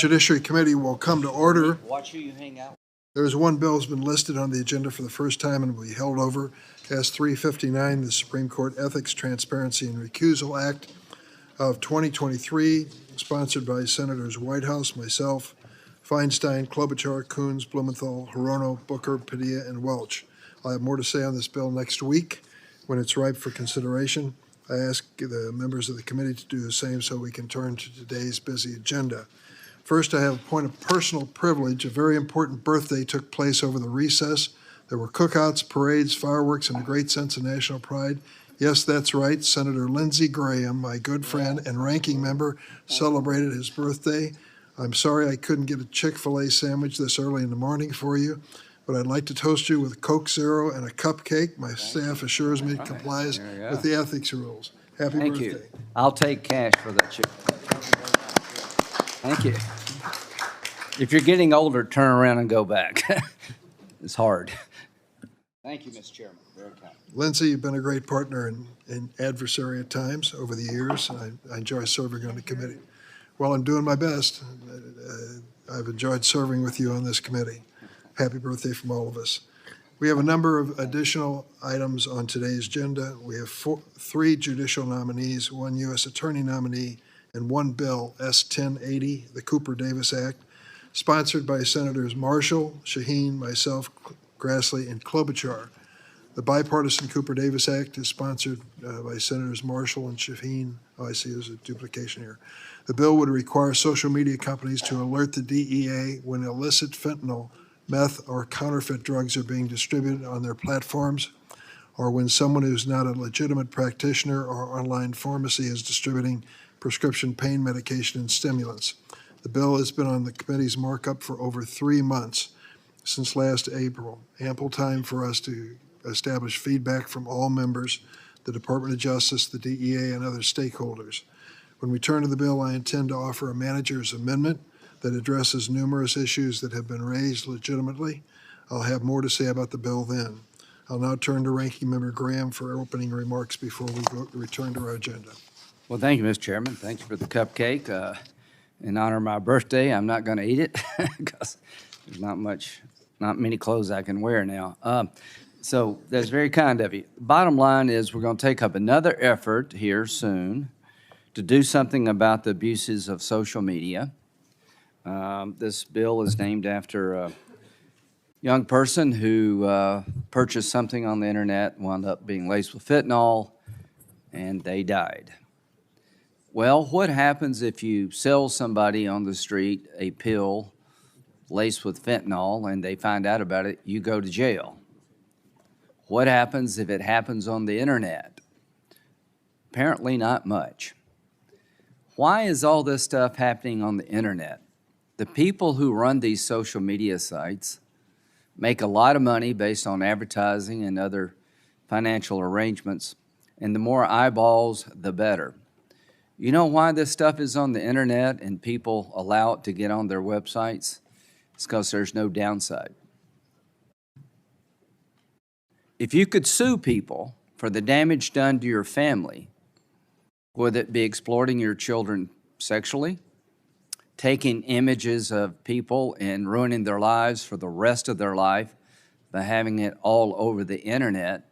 Judiciary Committee will come to order. Watch who you hang out. There is one bill has been listed on the agenda for the first time and will be held over as 359, the Supreme Court Ethics, Transparency, and Recusal Act of 2023, sponsored by Senators Whitehouse, myself, Feinstein, Klobuchar, Coons, Blumenthal, Hirono, Booker, Padilla, and Welch. I'll have more to say on this bill next week when it's ripe for consideration. I ask the members of the committee to do the same so we can turn to today's busy agenda. First, I have a point of personal privilege. A very important birthday took place over the recess. There were cookouts, parades, fireworks, and a great sense of national pride. Yes, that's right. Senator Lindsey Graham, my good friend and ranking member, celebrated his birthday. I'm sorry I couldn't get a Chick-fil-A sandwich this early in the morning for you, but I'd like to toast you with a Coke Zero and a cupcake. My staff assures me it complies with the ethics rules. Happy birthday. Thank you. I'll take cash for that chick. Thank you. If you're getting older, turn around and go back. It's hard. Thank you, Mr. Chairman. Very kind. Lindsey, you've been a great partner and adversary at times over the years. I enjoy serving on the committee. Well, I'm doing my best. I've enjoyed serving with you on this committee. Happy birthday from all of us. We have a number of additional items on today's agenda. We have three judicial nominees, one U.S. Attorney nominee, and one bill, S-1080, the Cooper-Davis Act, sponsored by Senators Marshall, Shaheen, myself, Grassley, and Klobuchar. The bipartisan Cooper-Davis Act is sponsored by Senators Marshall and Shaheen. Oh, I see there's a duplication here. The bill would require social media companies to alert the DEA when illicit fentanyl, meth, or counterfeit drugs are being distributed on their platforms, or when someone who's not a legitimate practitioner or online pharmacy is distributing prescription pain medication and stimulants. The bill has been on the committee's markup for over 3 months since last April. Ample time for us to establish feedback from all members, the Department of Justice, the DEA, and other stakeholders. When we turn to the bill, I intend to offer a manager's amendment that addresses numerous issues that have been raised legitimately. I'll have more to say about the bill then. I'll now turn to Ranking Member Graham for opening remarks before we return to our agenda. Well, thank you, Mr. Chairman. Thank you for the cupcake. In honor of my birthday, I'm not going to eat it because there's not many clothes I can wear now. So that's very kind of you. Bottom line is we're going to take up another effort here soon to do something about the abuses of social media. This bill is named after a young person who purchased something on the internet, wound up being laced with fentanyl, and they died. Well, what happens if you sell somebody on the street a pill laced with fentanyl and they find out about it? You go to jail. What happens if it happens on the internet? Apparently not much. Why is all this stuff happening on the internet? The people who run these social media sites make a lot of money based on advertising and other financial arrangements, and the more eyeballs, the better. You know why this stuff is on the internet and people allow it to get on their websites? It's because there's no downside. If you could sue people for the damage done to your family, would it be exploiting your children sexually, taking images of people and ruining their lives for the rest of their life by having it all over the internet?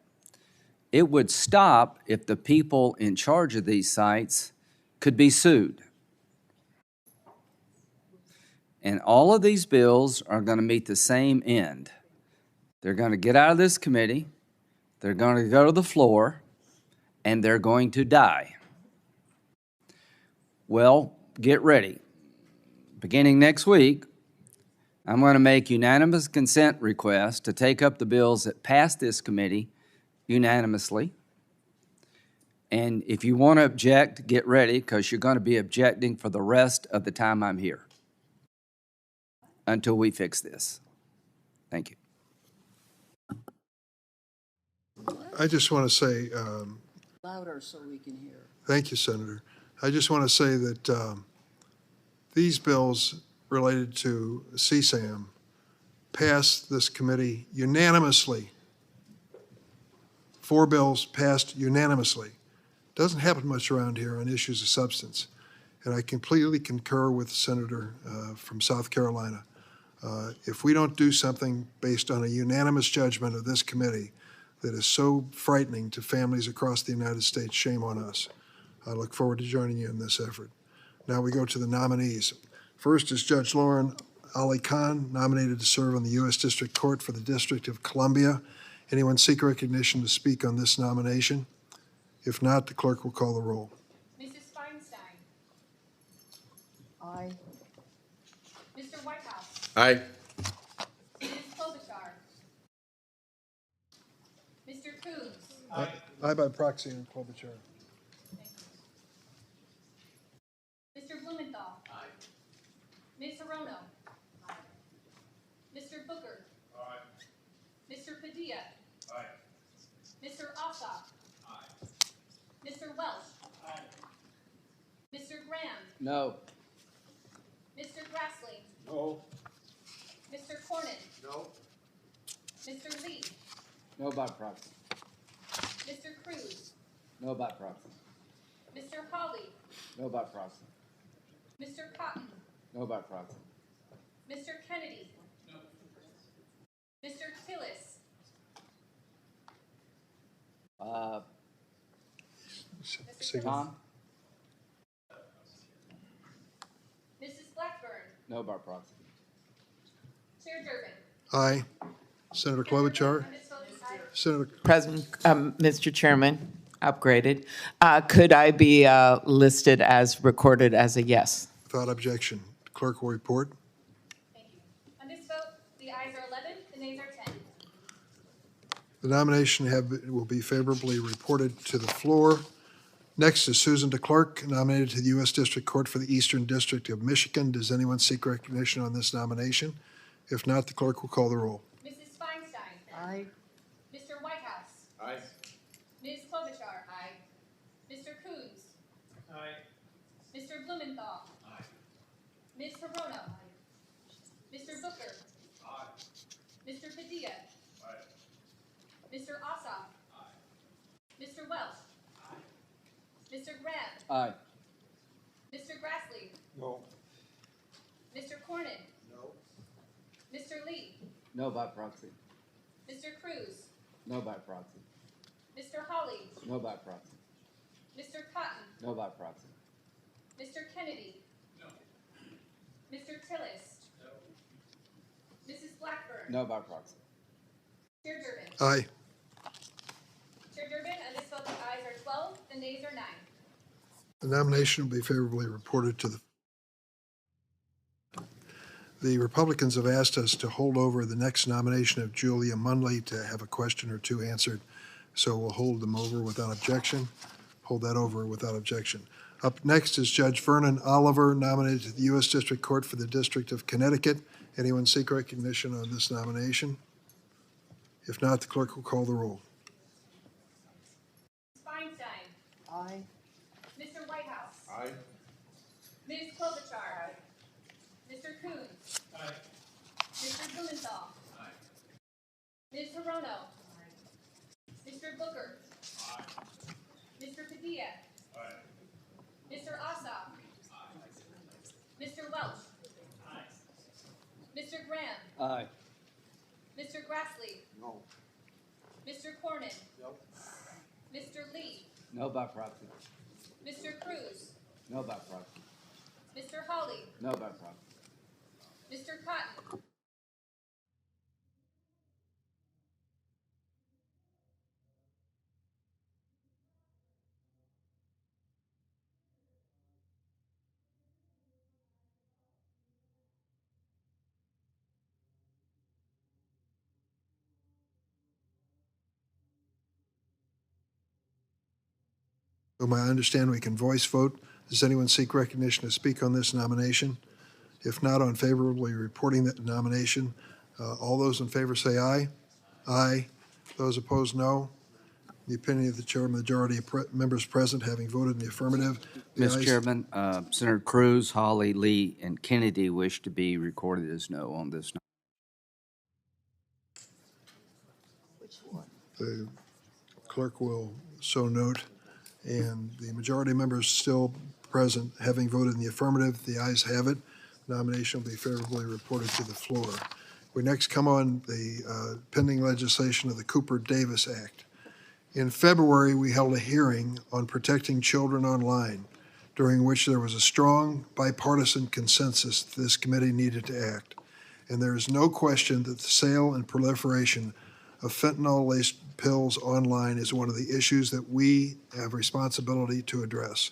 It would stop if the people in charge of these sites could be sued. And all of these bills are going to meet the same end. They're going to get out of this committee, they're going to go to the floor, and they're going to die. Well, get ready. Beginning next week, I'm going to make unanimous consent requests to take up the bills that pass this committee unanimously. And if you want to object, get ready, because you're going to be objecting for the rest of the time I'm here until we fix this. Thank you. I just want to say, louder so we can hear. Thank you, Senator. I just want to say that these bills related to CSAM passed this committee unanimously. 4 bills passed unanimously. Doesn't happen much around here on issues of substance. And I completely concur with the Senator from South Carolina. If we don't do something based on a unanimous judgment of this committee that is so frightening to families across the United States, shame on us. I look forward to joining you in this effort. Now we go to the nominees. First is Judge Lauren Ali Khan, nominated to serve on the U.S. District Court for the District of Columbia. Anyone seek recognition to speak on this nomination? If not, the clerk will call the roll. Mrs. Feinstein. Aye. Mr. Whitehouse. Aye. Ms. Klobuchar. Mr. Coons. Aye by proxy on Klobuchar. Mr. Blumenthal. Aye. Ms. Hirono. Mr. Booker. Aye. Mr. Padilla. Aye. Mr. Ossoff. Aye. Mr. Welch. Aye. Mr. Graham. No. Mr. Grassley. No. Mr. Cornyn. No. Mr. Lee. No by proxy. Mr. Cruz. No by proxy. Mr. Hawley. No by proxy. Mr. Cotton. No by proxy. Mr. Kennedy. No. Mr. Tillis. Tom? Mrs. Blackburn. No by proxy. Chair Durbin. Aye. Senator Klobuchar? Senator, President, Mr. Chairman, upgraded. Could I be listed as recorded as a yes? without objection, the clerk will report. Thank you. On this vote, the ayes are 11, the nays are 10. The nomination will be favorably reported to the floor. Next is Susan DeClerk, nominated to the U.S. District Court for the Eastern District of Michigan. Does anyone seek recognition on this nomination? If not, the clerk will call the roll. Mrs. Feinstein. Aye. Mr. Whitehouse. Aye. Ms. Klobuchar. Aye. Mr. Coons. Aye. Mr. Blumenthal. Aye. Ms. Hirono. Mr. Booker. Aye. Mr. Padilla. Aye. Mr. Ossoff. Mr. Welch. Mr. Graham. Aye. Mr. Grassley. No. Mr. Cornyn. No. Mr. Lee. No by proxy. Mr. Cruz. No by proxy. Mr. Hawley. No by proxy. Mr. Cotton. No by proxy. Mr. Kennedy. No. Mr. Tillis. No. Mrs. Blackburn. No by proxy. Chair Durbin. Aye. Chair Durbin, on this vote, the ayes are 12, the nays are 9. The nomination will be favorably reported to the Republicans have asked us to hold over the next nomination of Julia Munley to have a question or two answered. So we'll hold them over without objection. Hold that over without objection. Up next is Judge Vernon Oliver, nominated to the U.S. District Court for the District of Connecticut. Anyone seek recognition on this nomination? If not, the clerk will call the roll. Feinstein. Aye. Mr. Whitehouse. Aye. Ms. Klobuchar. Mr. Coons. Aye. Mr. Blumenthal. Aye. Ms. Hirono. Mr. Booker. Mr. Padilla. Aye. Mr. Ossoff. Mr. Welch. Mr. Graham. Aye. Mr. Grassley. No. Mr. Cornyn. No. Mr. Lee. No by proxy. Mr. Cruz. No by proxy. Mr. Hawley. No by proxy. Mr. Cotton. Whom I understand we can voice vote. Does anyone seek recognition to speak on this nomination? If not, on favorably reporting that nomination, all those in favor say aye. Aye. Those opposed, no. In the opinion of the chair, majority of members present having voted in the affirmative. the Mr. ayes- Chairman, Senator Cruz, Hawley, Lee, and Kennedy wish to be recorded as no on this. Which one? The clerk will so note. And the majority of members still present. Having voted in the affirmative, the ayes have it. Nomination will be favorably reported to the floor. We next come on the pending legislation of the Cooper-Davis Act. In February, we held a hearing on protecting children online, during which there was a strong bipartisan consensus that this committee needed to act. And there is no question that the sale and proliferation of fentanyl-laced pills online is one of the issues that we have responsibility to address.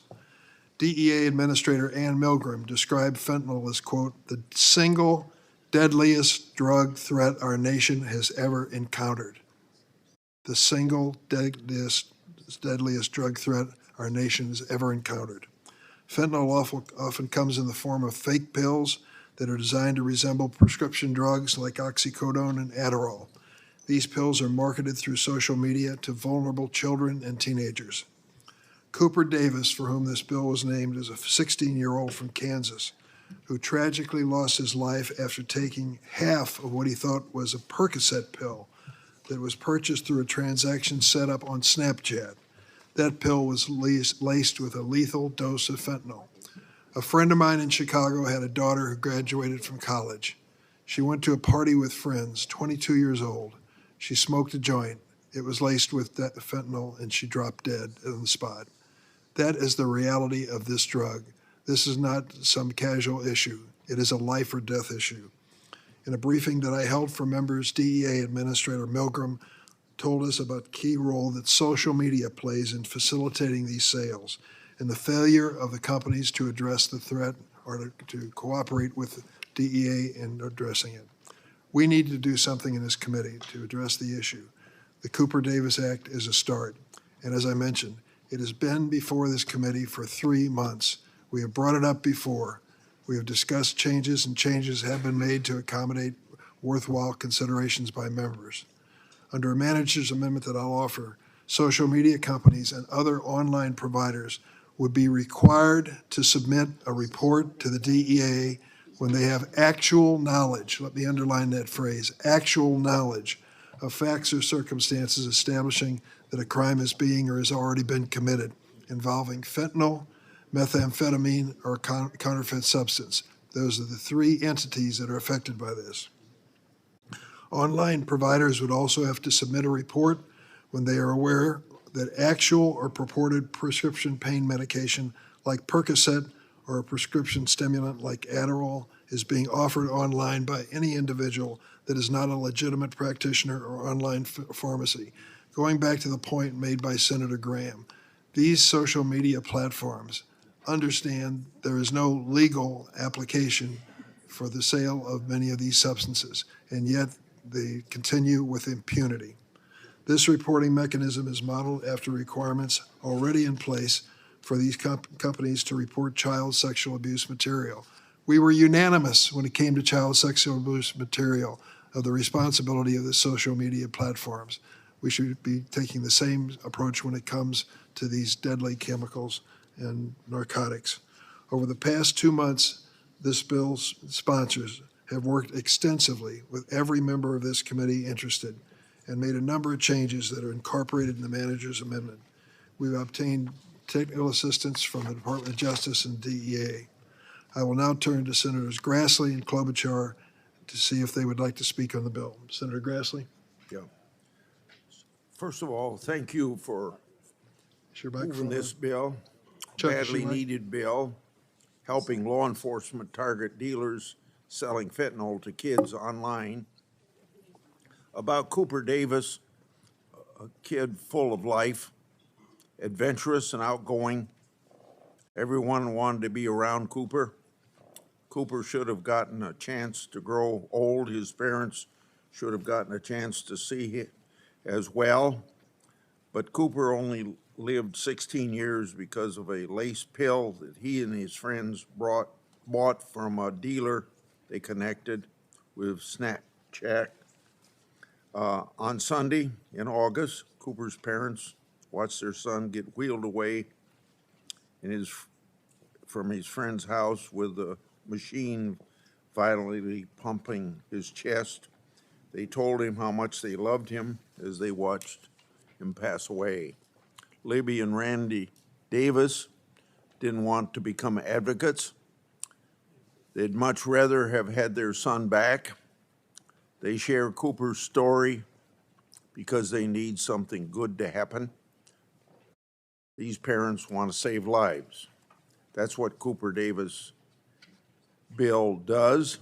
DEA Administrator Ann Milgram described fentanyl as, quote, the single deadliest drug threat our nation has ever encountered. The single deadliest drug threat our nation has ever encountered. Fentanyl often comes in the form of fake pills that are designed to resemble prescription drugs like oxycodone and Adderall. These pills are marketed through social media to vulnerable children and teenagers. Cooper Davis, for whom this bill was named, is a 16-year-old from Kansas who tragically lost his life after taking half of what he thought was a Percocet pill that was purchased through a transaction set up on Snapchat. That pill was laced with a lethal dose of fentanyl. A friend of mine in Chicago had a daughter who graduated from college. She went to a party with friends, 22 years old. She smoked a joint. It was laced with fentanyl, and she dropped dead on the spot. That is the reality of this drug. This is not some casual issue. It is a life or death issue. In a briefing that I held for members, DEA Administrator Milgram told us about the key role that social media plays in facilitating these sales and the failure of the companies to address the threat or to cooperate with DEA in addressing it. We need to do something in this committee to address the issue. The Cooper-Davis Act is a start. And as I mentioned, it has been before this committee for 3 months. We have brought it up before. We have discussed changes, and changes have been made to accommodate worthwhile considerations by members. Under a manager's amendment that I'll offer, social media companies and other online providers would be required to submit a report to the DEA when they have actual knowledge, let me underline that phrase, actual knowledge of facts or circumstances establishing that a crime is being or has already been committed involving fentanyl, methamphetamine, or counterfeit substance. Those are the 3 entities that are affected by this. Online providers would also have to submit a report when they are aware that actual or purported prescription pain medication like Percocet or a prescription stimulant like Adderall is being offered online by any individual that is not a legitimate practitioner or online pharmacy. Going back to the point made by Senator Graham, these social media platforms understand there is no legal application for the sale of many of these substances, and yet they continue with impunity. This reporting mechanism is modeled after requirements already in place for these companies to report child sexual abuse material. We were unanimous when it came to child sexual abuse material of the responsibility of the social media platforms. We should be taking the same approach when it comes to these deadly chemicals and narcotics. Over the past 2 months, this bill's sponsors have worked extensively with every member of this committee interested and made a number of changes that are incorporated in the manager's amendment. We've obtained technical assistance from the Department of Justice and DEA. I will now turn to Senators Grassley and Klobuchar to see if they would like to speak on the bill. Senator Grassley? Yeah. First of all, thank you for Is your moving microphone this on? bill, Chuck, is badly your mic- needed bill, helping law enforcement target dealers selling fentanyl to kids online. About Cooper Davis, a kid full of life, adventurous and outgoing. Everyone wanted to be around Cooper. Cooper should have gotten a chance to grow old. His parents should have gotten a chance to see him as well. But Cooper only lived 16 years because of a lace pill that he and his friends bought from a dealer they connected with Snapchat. On Sunday in August, Cooper's parents watched their son get wheeled away from his friend's house with a machine violently pumping his chest. They told him how much they loved him as they watched him pass away. Libby and Randy Davis didn't want to become advocates. They'd much rather have had their son back. They share Cooper's story because they need something good to happen. These parents want to save lives. That's what Cooper Davis bill does.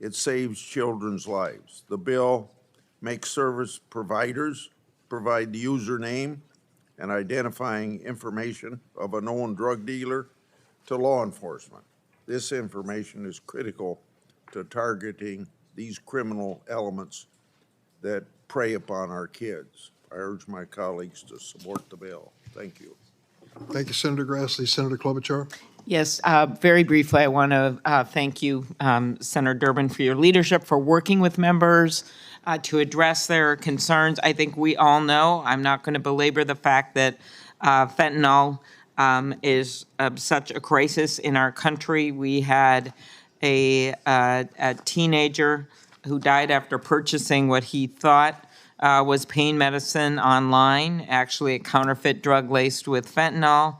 It saves children's lives. The bill makes service providers provide the username and identifying information of a known drug dealer to law enforcement. This information is critical to targeting these criminal elements that prey upon our kids. I urge my colleagues to support the bill. Thank you. Thank you, Senator Grassley. Senator Klobuchar? Yes, very briefly, I want to thank you, Senator Durbin, for your leadership, for working with members to address their concerns. I think we all know, I'm not going to belabor the fact that fentanyl is such a crisis in our country. We had a teenager who died after purchasing what he thought was pain medicine online, actually a counterfeit drug laced with fentanyl.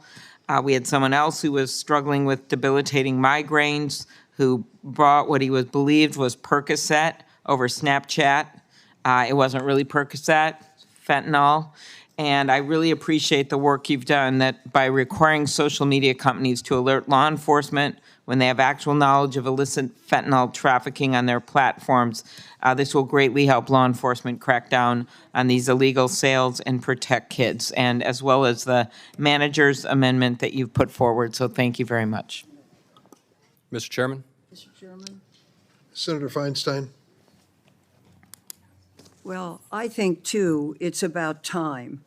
We had someone else who was struggling with debilitating migraines who bought what he was believed was Percocet over Snapchat. It wasn't really Percocet, fentanyl. And I really appreciate the work you've done that by requiring social media companies to alert law enforcement when they have actual knowledge of illicit fentanyl trafficking on their platforms. This will greatly help law enforcement crack down on these illegal sales and protect kids, and as well as the manager's amendment that you've put forward. So thank you very much. Mr. Chairman? Mr. Chairman? Senator Feinstein? Well, I think, too, it's about time.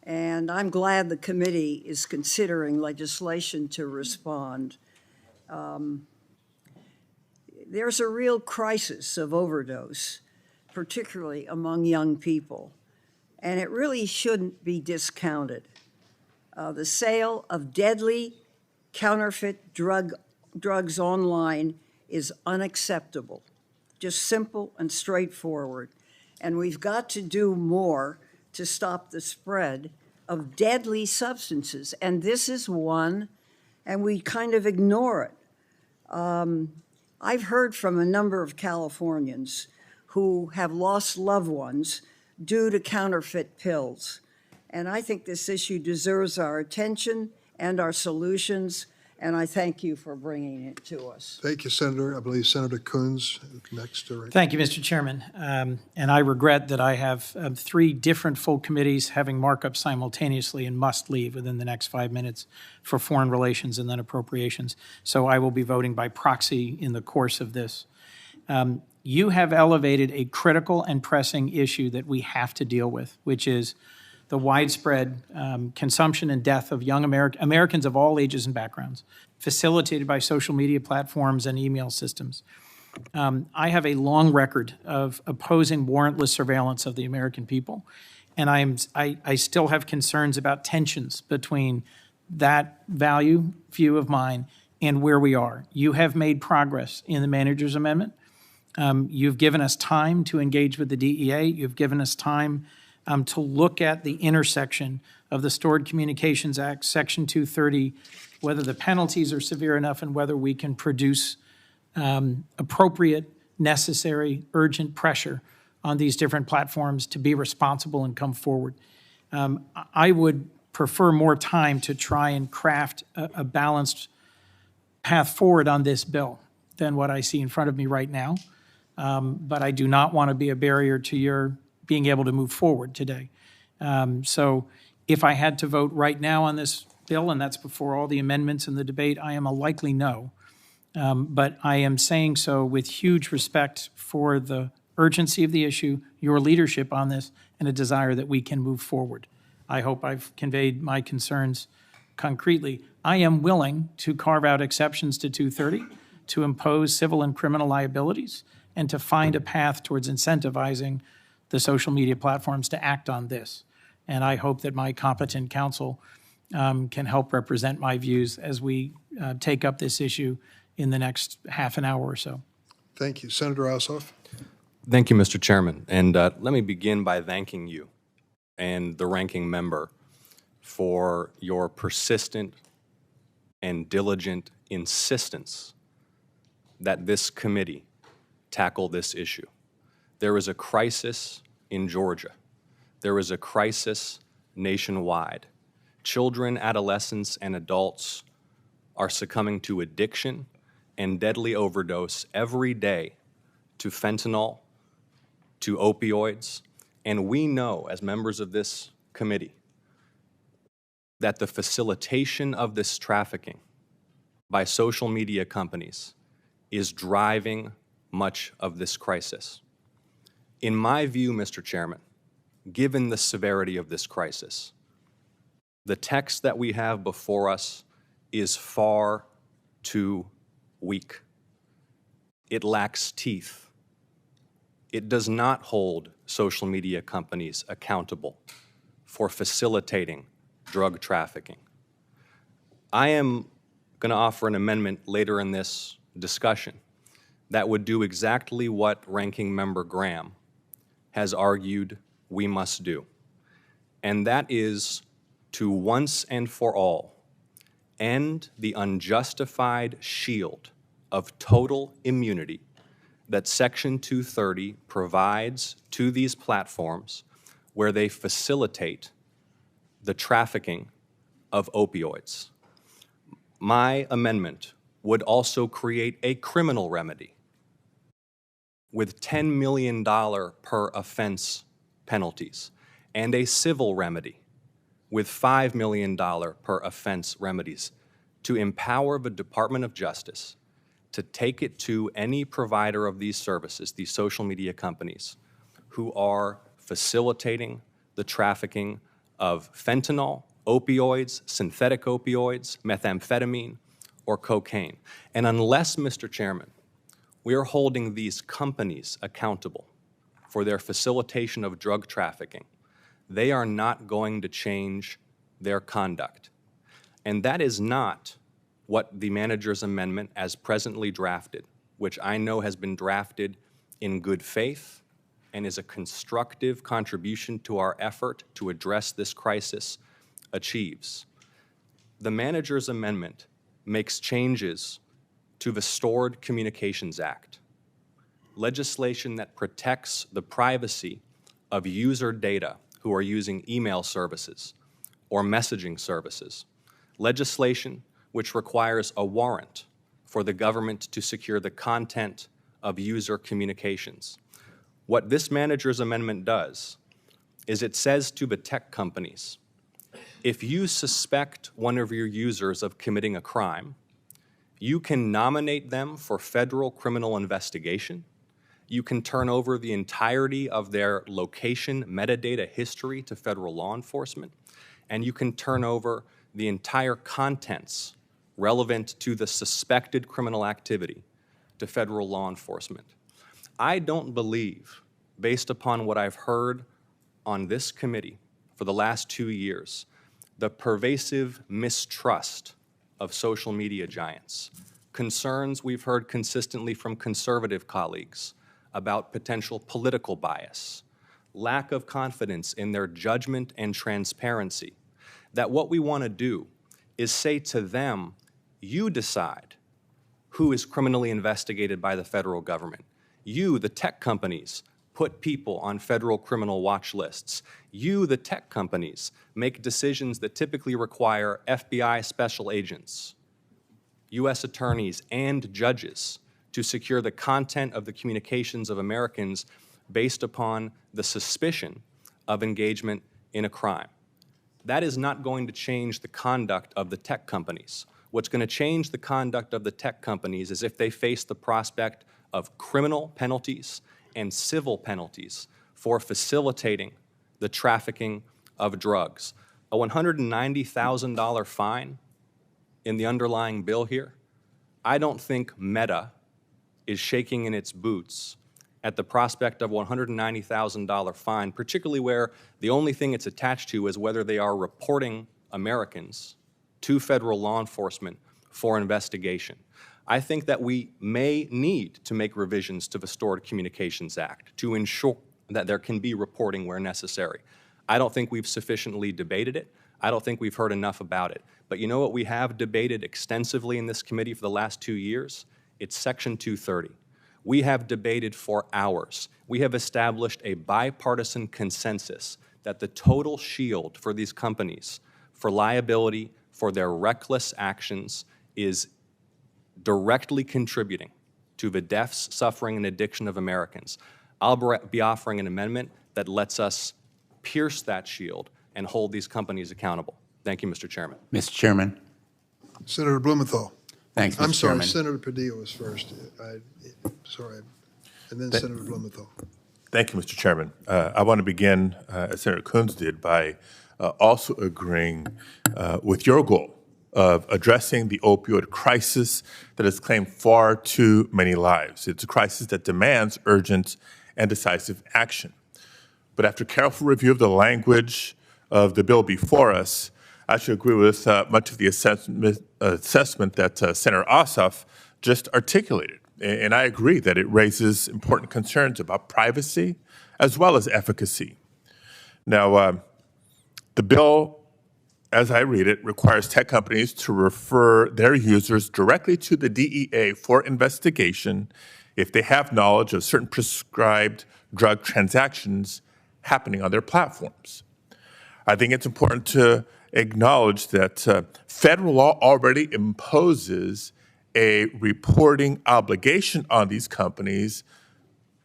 And I'm glad the committee is considering legislation to respond. There's a real crisis of overdose, particularly among young people, and it really shouldn't be discounted. The sale of deadly counterfeit drugs online is unacceptable, just simple and straightforward. And we've got to do more to stop the spread of deadly substances. And this is one, and we kind of ignore it. I've heard from a number of Californians who have lost loved ones due to counterfeit pills. And I think this issue deserves our attention and our solutions, and I thank you for bringing it to us. Thank you, Senator. I believe Senator Coons next. Thank you, Mr. Chairman. And I regret that I have 3 different full committees having markups simultaneously and must leave within the next 5 minutes for foreign relations and then appropriations. So I will be voting by proxy in the course of this. You have elevated a critical and pressing issue that we have to deal with, which is the widespread consumption and death of young Americans of all ages and backgrounds, facilitated by social media platforms and email systems. I have a long record of opposing warrantless surveillance of the American people, and I still have concerns about tensions between that view of mine and where we are. You have made progress in the manager's amendment. You've given us time to engage with the DEA. You've given us time to look at the intersection of the Stored Communications Act, Section 230, whether the penalties are severe enough and whether we can produce appropriate, necessary, urgent pressure on these different platforms to be responsible and come forward. I would prefer more time to try and craft a balanced path forward on this bill than what I see in front of me right now. But I do not want to be a barrier to your being able to move forward today. So if I had to vote right now on this bill, and that's before all the amendments and the debate, I am a likely no. But I am saying so with huge respect for the urgency of the issue, your leadership on this, and a desire that we can move forward. I hope I've conveyed my concerns concretely. I am willing to carve out exceptions to 230, to impose civil and criminal liabilities, and to find a path towards incentivizing the social media platforms to act on this. And I hope that my competent counsel can help represent my views as we take up this issue in the next half an hour or so. Thank you. Senator Ossoff? Thank you, Mr. Chairman. And let me begin by thanking you and the ranking member for your persistent and diligent insistence that this committee tackle this issue. There is a crisis in Georgia. There is a crisis nationwide. Children, adolescents, and adults are succumbing to addiction and deadly overdose every day to fentanyl, to opioids, and we know, as members of this committee, that the facilitation of this trafficking by social media companies is driving much of this crisis. In my view, Mr. Chairman, given the severity of this crisis, the text that we have before us is far too weak. It lacks teeth. It does not hold social media companies accountable for facilitating drug trafficking. I am going to offer an amendment later in this discussion that would do exactly what Ranking Member Graham has argued we must do, and that is to once and for all end the unjustified shield of total immunity that Section 230 provides to these platforms where they facilitate the trafficking of opioids. My amendment would also create a criminal remedy with $10 million per offense penalties and a civil remedy with $5 million per offense remedies to empower the Department of Justice to take it to any provider of these services, these social media companies, who are facilitating the trafficking of fentanyl, opioids, synthetic opioids, methamphetamine, or cocaine. And unless, Mr. Chairman, we are holding these companies accountable for their facilitation of drug trafficking, they are not going to change their conduct. And that is not what the manager's amendment as presently drafted, which I know has been drafted in good faith and is a constructive contribution to our effort to address this crisis, achieves. The manager's amendment makes changes to the Stored Communications Act, legislation that protects the privacy of user data who are using email services or messaging services, legislation which requires a warrant for the government to secure the content of user communications. What this manager's amendment does is it says to the tech companies, if you suspect one of your users of committing a crime, you can nominate them for federal criminal investigation. You can turn over the entirety of their location metadata history to federal law enforcement, and you can turn over the entire contents relevant to the suspected criminal activity to federal law enforcement. I don't believe, based upon what I've heard on this committee for the last 2 years, the pervasive mistrust of social media giants, concerns we've heard consistently from conservative colleagues about potential political bias, lack of confidence in their judgment and transparency, that what we want to do is say to them, you decide who is criminally investigated by the federal government. You, the tech companies, put people on federal criminal watch lists. You, the tech companies, make decisions that typically require FBI special agents, U.S. attorneys, and judges to secure the content of the communications of Americans based upon the suspicion of engagement in a crime. That is not going to change the conduct of the tech companies. What's going to change the conduct of the tech companies is if they face the prospect of criminal penalties and civil penalties for facilitating the trafficking of drugs. A $190,000 fine in the underlying bill here, I don't think Meta is shaking in its boots at the prospect of a $190,000 fine, particularly where the only thing it's attached to is whether they are reporting Americans to federal law enforcement for investigation. I think that we may need to make revisions to the Stored Communications Act to ensure that there can be reporting where necessary. I don't think we've sufficiently debated it. I don't think we've heard enough about it. But you know what we have debated extensively in this committee for the last 2 years? It's Section 230. We have debated for hours. We have established a bipartisan consensus that the total shield for these companies for liability for their reckless actions is directly contributing to the deaths, suffering, and addiction of Americans. I'll be offering an amendment that lets us pierce that shield and hold these companies accountable. Thank you, Mr. Chairman. Mr. Chairman. Senator Blumenthal. Thanks, Mr. I'm sorry, Chairman. Senator Padilla was first. Sorry. And then Senator Blumenthal. Thank you, Mr. Chairman. I want to begin, as Senator Coons did, by also agreeing with your goal of addressing the opioid crisis that has claimed far too many lives. It's a crisis that demands urgent and decisive action. But after careful review of the language of the bill before us, I should agree with much of the assessment that Senator Ossoff just articulated. And I agree that it raises important concerns about privacy as well as efficacy. Now, the bill, as I read it, requires tech companies to refer their users directly to the DEA for investigation if they have knowledge of certain prescribed drug transactions happening on their platforms. I think it's important to acknowledge that federal law already imposes a reporting obligation on these companies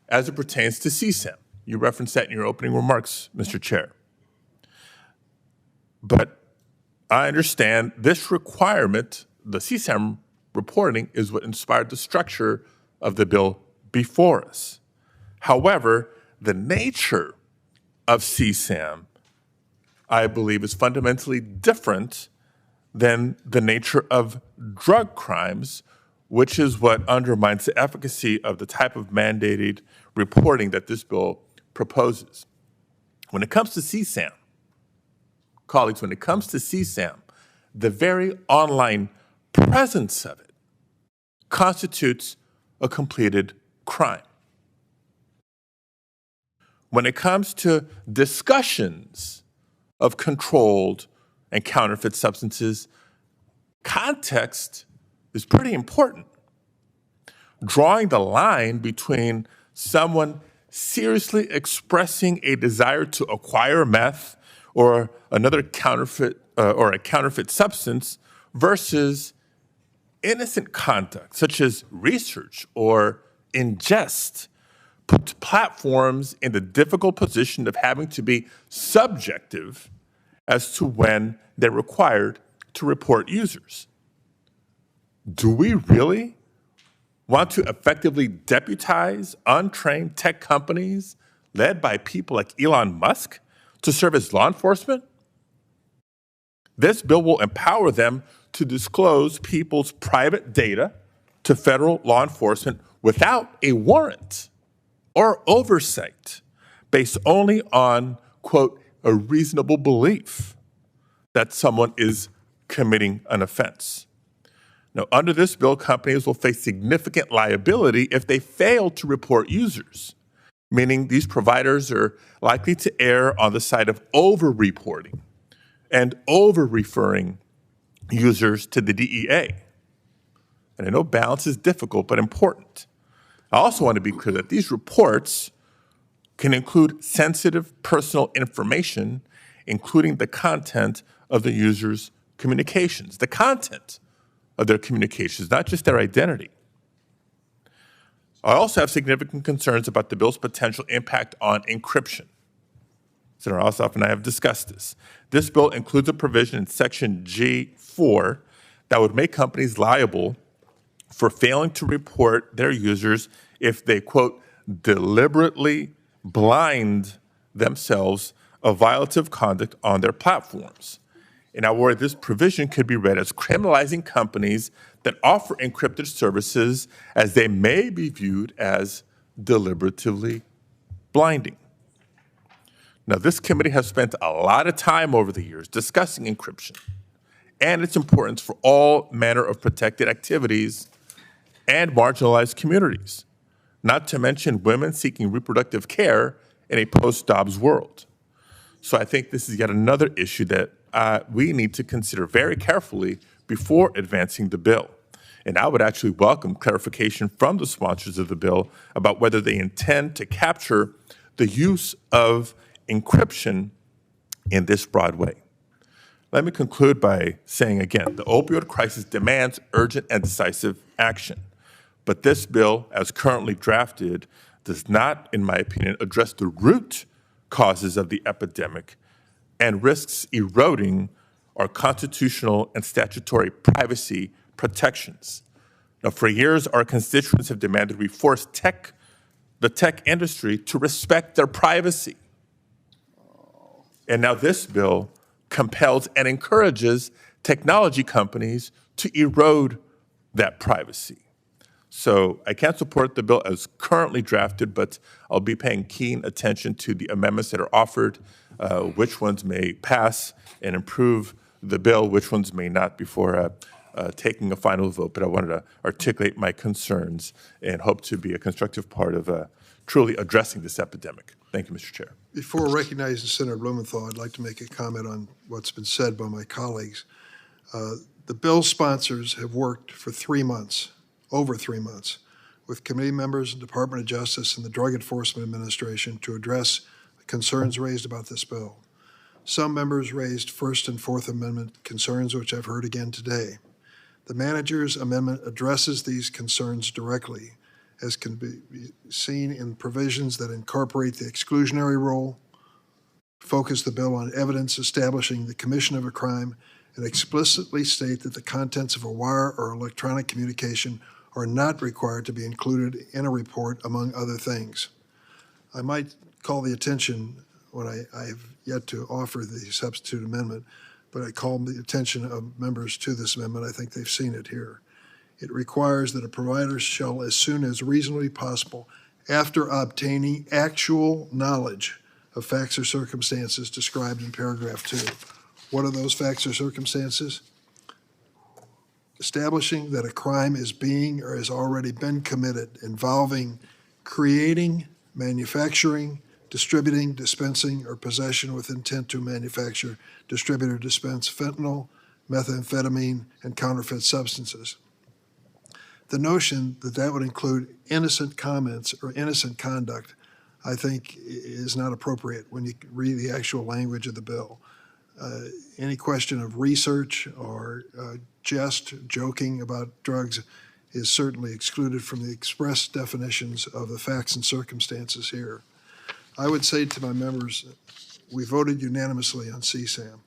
as it pertains to CSAM. You referenced that in your opening remarks, Mr. Chair. But I understand this requirement, the CSAM reporting, is what inspired the structure of the bill before us. However, the nature of CSAM, I believe, is fundamentally different than the nature of drug crimes, which is what undermines the efficacy of the type of mandated reporting that this bill proposes. When it comes to CSAM, colleagues, when it comes to CSAM, the very online presence of it constitutes a completed crime. When it comes to discussions of controlled and counterfeit substances, context is pretty important. Drawing the line between someone seriously expressing a desire to acquire meth or another counterfeit or a counterfeit substance versus innocent conduct, such as research or ingest, puts platforms in the difficult position of having to be subjective as to when they're required to report users. Do we really want to effectively deputize untrained tech companies led by people like Elon Musk to serve as law enforcement? This bill will empower them to disclose people's private data to federal law enforcement without a warrant or oversight, based only on, quote, a reasonable belief that someone is committing an offense. Now, under this bill, companies will face significant liability if they fail to report users, meaning these providers are likely to err on the side of over-reporting and over-referring users to the DEA. And I know balance is difficult, but important. I also want to be clear that these reports can include sensitive personal information, including the content of the user's communications, the content of their communications, not just their identity. I also have significant concerns about the bill's potential impact on encryption. Senator Ossoff and I have discussed this. This bill includes a provision in Section G4 that would make companies liable for failing to report their users if they, quote, deliberately blind themselves of violative conduct on their platforms. And I worry this provision could be read as criminalizing companies that offer encrypted services, as they may be viewed as deliberatively blinding. Now, this committee has spent a lot of time over the years discussing encryption and its importance for all manner of protected activities and marginalized communities, not to mention women seeking reproductive care in a post-Dobbs world. So I think this is yet another issue that we need to consider very carefully before advancing the bill. And I would actually welcome clarification from the sponsors of the bill about whether they intend to capture the use of encryption in this broad way. Let me conclude by saying again, the opioid crisis demands urgent and decisive action. But this bill, as currently drafted, does not, in my opinion, address the root causes of the epidemic and risks eroding our constitutional and statutory privacy protections. Now, for years, our constituents have demanded we force the tech industry to respect their privacy. And now this bill compels and encourages technology companies to erode that privacy. So I can't support the bill as currently drafted, but I'll be paying keen attention to the amendments that are offered, which ones may pass and improve the bill, which ones may not, before taking a final vote. But I wanted to articulate my concerns and hope to be a constructive part of truly addressing this epidemic. Thank you, Mr. Chair. Before recognizing Senator Blumenthal, I'd like to make a comment on what's been said by my colleagues. The bill sponsors have worked for 3 months, over 3 months, with committee members, the Department of Justice, and the Drug Enforcement Administration to address the concerns raised about this bill. Some members raised First and Fourth Amendment concerns, which I've heard again today. The manager's amendment addresses these concerns directly, as can be seen in provisions that incorporate the exclusionary rule, focus the bill on evidence establishing the commission of a crime, and explicitly state that the contents of a wire or electronic communication are not required to be included in a report, among other things. I might call the attention, when I have yet to offer the substitute amendment, but I call the attention of members to this amendment. I think they've seen it here. It requires that a provider shall, as soon as reasonably possible, after obtaining actual knowledge of facts or circumstances described in paragraph 2. What are those facts or circumstances? Establishing that a crime is being or has already been committed involving creating, manufacturing, distributing, dispensing, or possession with intent to manufacture, distribute, or dispense fentanyl, methamphetamine, and counterfeit substances. The notion that that would include innocent comments or innocent conduct, I think, is not appropriate when you read the actual language of the bill. Any question of research or joking about drugs is certainly excluded from the express definitions of the facts and circumstances here. I would say to my members, we voted unanimously on CSAM.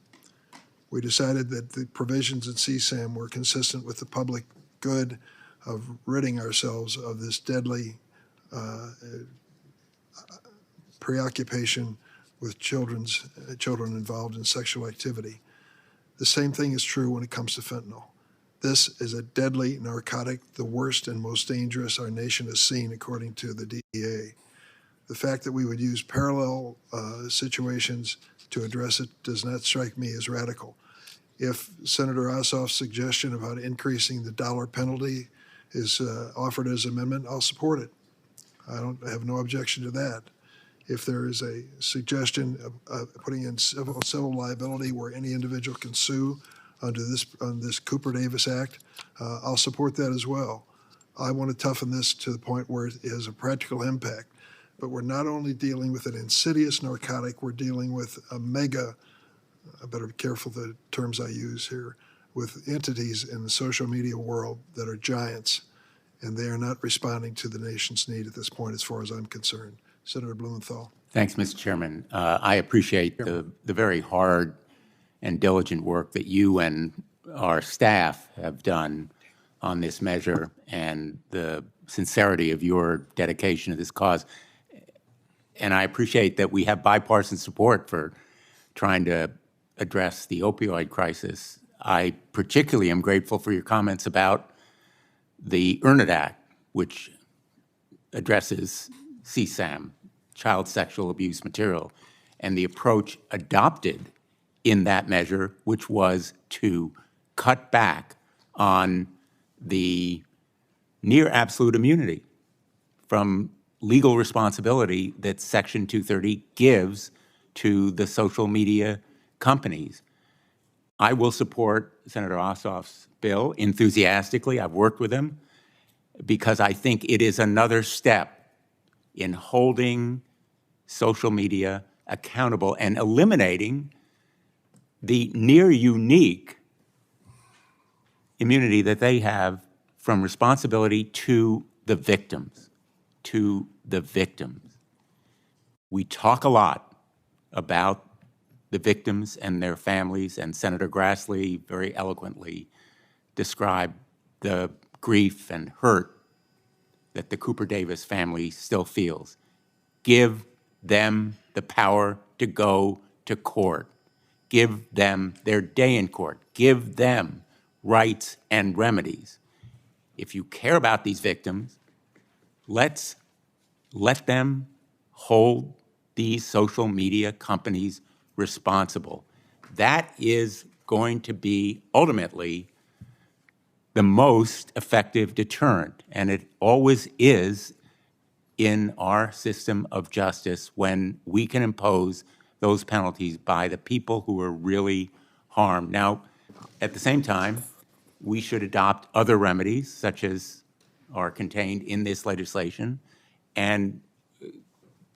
We decided that the provisions in CSAM were consistent with the public good of ridding ourselves of this deadly preoccupation with children involved in sexual activity. The same thing is true when it comes to fentanyl. This is a deadly narcotic, the worst and most dangerous our nation has seen, according to the DEA. The fact that we would use parallel situations to address it does not strike me as radical. If Senator Ossoff's suggestion about increasing the dollar penalty is offered as amendment, I'll support it. I have no objection to that. If there is a suggestion of putting in civil liability where any individual can sue under this Cooper-Davis Act, I'll support that as well. I want to toughen this to the point where it has a practical impact. But we're not only dealing with an insidious narcotic, we're dealing with a mega, I better be careful the terms I use here, with entities in the social media world that are giants, and they are not responding to the nation's need at this point as far as I'm concerned. Senator Blumenthal. Thanks, Mr. Chairman. I appreciate the very hard and diligent work that you and our staff have done on this measure and the sincerity of your dedication to this cause. And I appreciate that we have bipartisan support for trying to address the opioid crisis. I particularly am grateful for your comments about the Earn It Act, which addresses CSAM, child sexual abuse material, and the approach adopted in that measure, which was to cut back on the near absolute immunity from legal responsibility that Section 230 gives to the social media companies. I will support Senator Ossoff's bill enthusiastically. I've worked with him because I think it is another step in holding social media accountable and eliminating the near unique immunity that they have from responsibility to the victims, We talk a lot about the victims and their families, and Senator Grassley very eloquently described the grief and hurt that the Cooper Davis family still feels. Give them the power to go to court. Give them their day in court. Give them rights and remedies. If you care about these victims, let them hold these social media companies responsible. That is going to be ultimately the most effective deterrent, and it always is in our system of justice when we can impose those penalties by the people who are really harmed. Now, at the same time, we should adopt other remedies, such as are contained in this legislation, and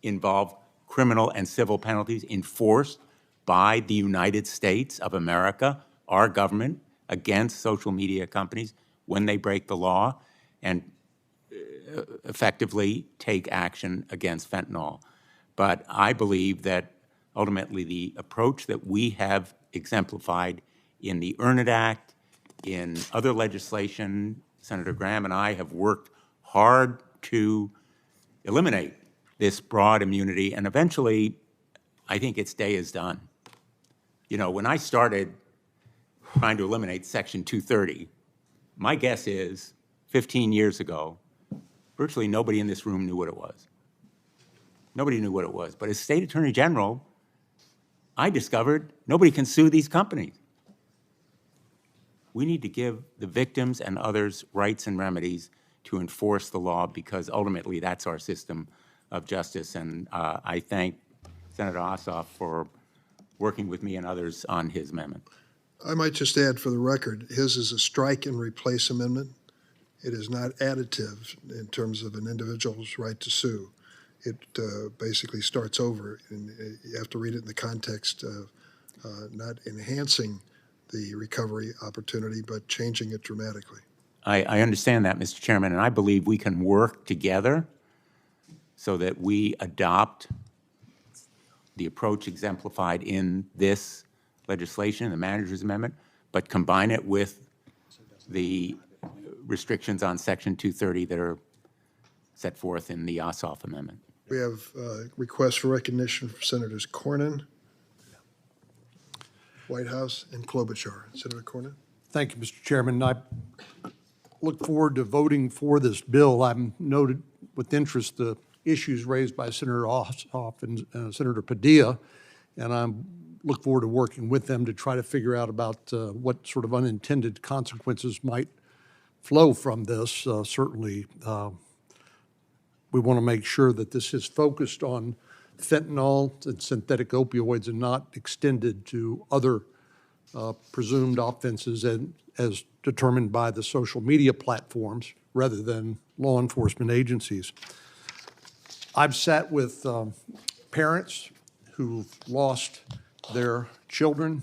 involve criminal and civil penalties enforced by the United States of America, our government, against social media companies when they break the law, and effectively take action against fentanyl. But I believe that ultimately the approach that we have exemplified in the Earn It Act, in other legislation, Senator Graham and I have worked hard to eliminate this broad immunity, and eventually, I think its day is done. You know, when I started trying to eliminate Section 230, my guess is 15 years ago, virtually nobody in this room knew what it was. Nobody knew what it was. But as State Attorney General, I discovered nobody can sue these companies. We need to give the victims and others rights and remedies to enforce the law, because ultimately that's our system of justice. And I thank Senator Ossoff for working with me and others on his amendment. I might just add for the record, his is a strike and replace amendment. It is not additive in terms of an individual's right to sue. It basically starts over, and you have to read it in the context of not enhancing the recovery opportunity, but changing it dramatically. I understand that, Mr. Chairman, and I believe we can work together so that we adopt the approach exemplified in this legislation, the manager's amendment, but combine it with the restrictions on Section 230 that are set forth in the Ossoff amendment. We have requests for recognition for Senators Cornyn, Whitehouse, and Klobuchar. Senator Cornyn. Thank you, Mr. Chairman. I look forward to voting for this bill. I've noted with interest the issues raised by Senator Ossoff and Senator Padilla, and I look forward to working with them to try to figure out about what sort of unintended consequences might flow from this. Certainly, we want to make sure that this is focused on fentanyl and synthetic opioids and not extended to other presumed offenses and as determined by the social media platforms rather than law enforcement agencies. I've sat with parents who've lost their children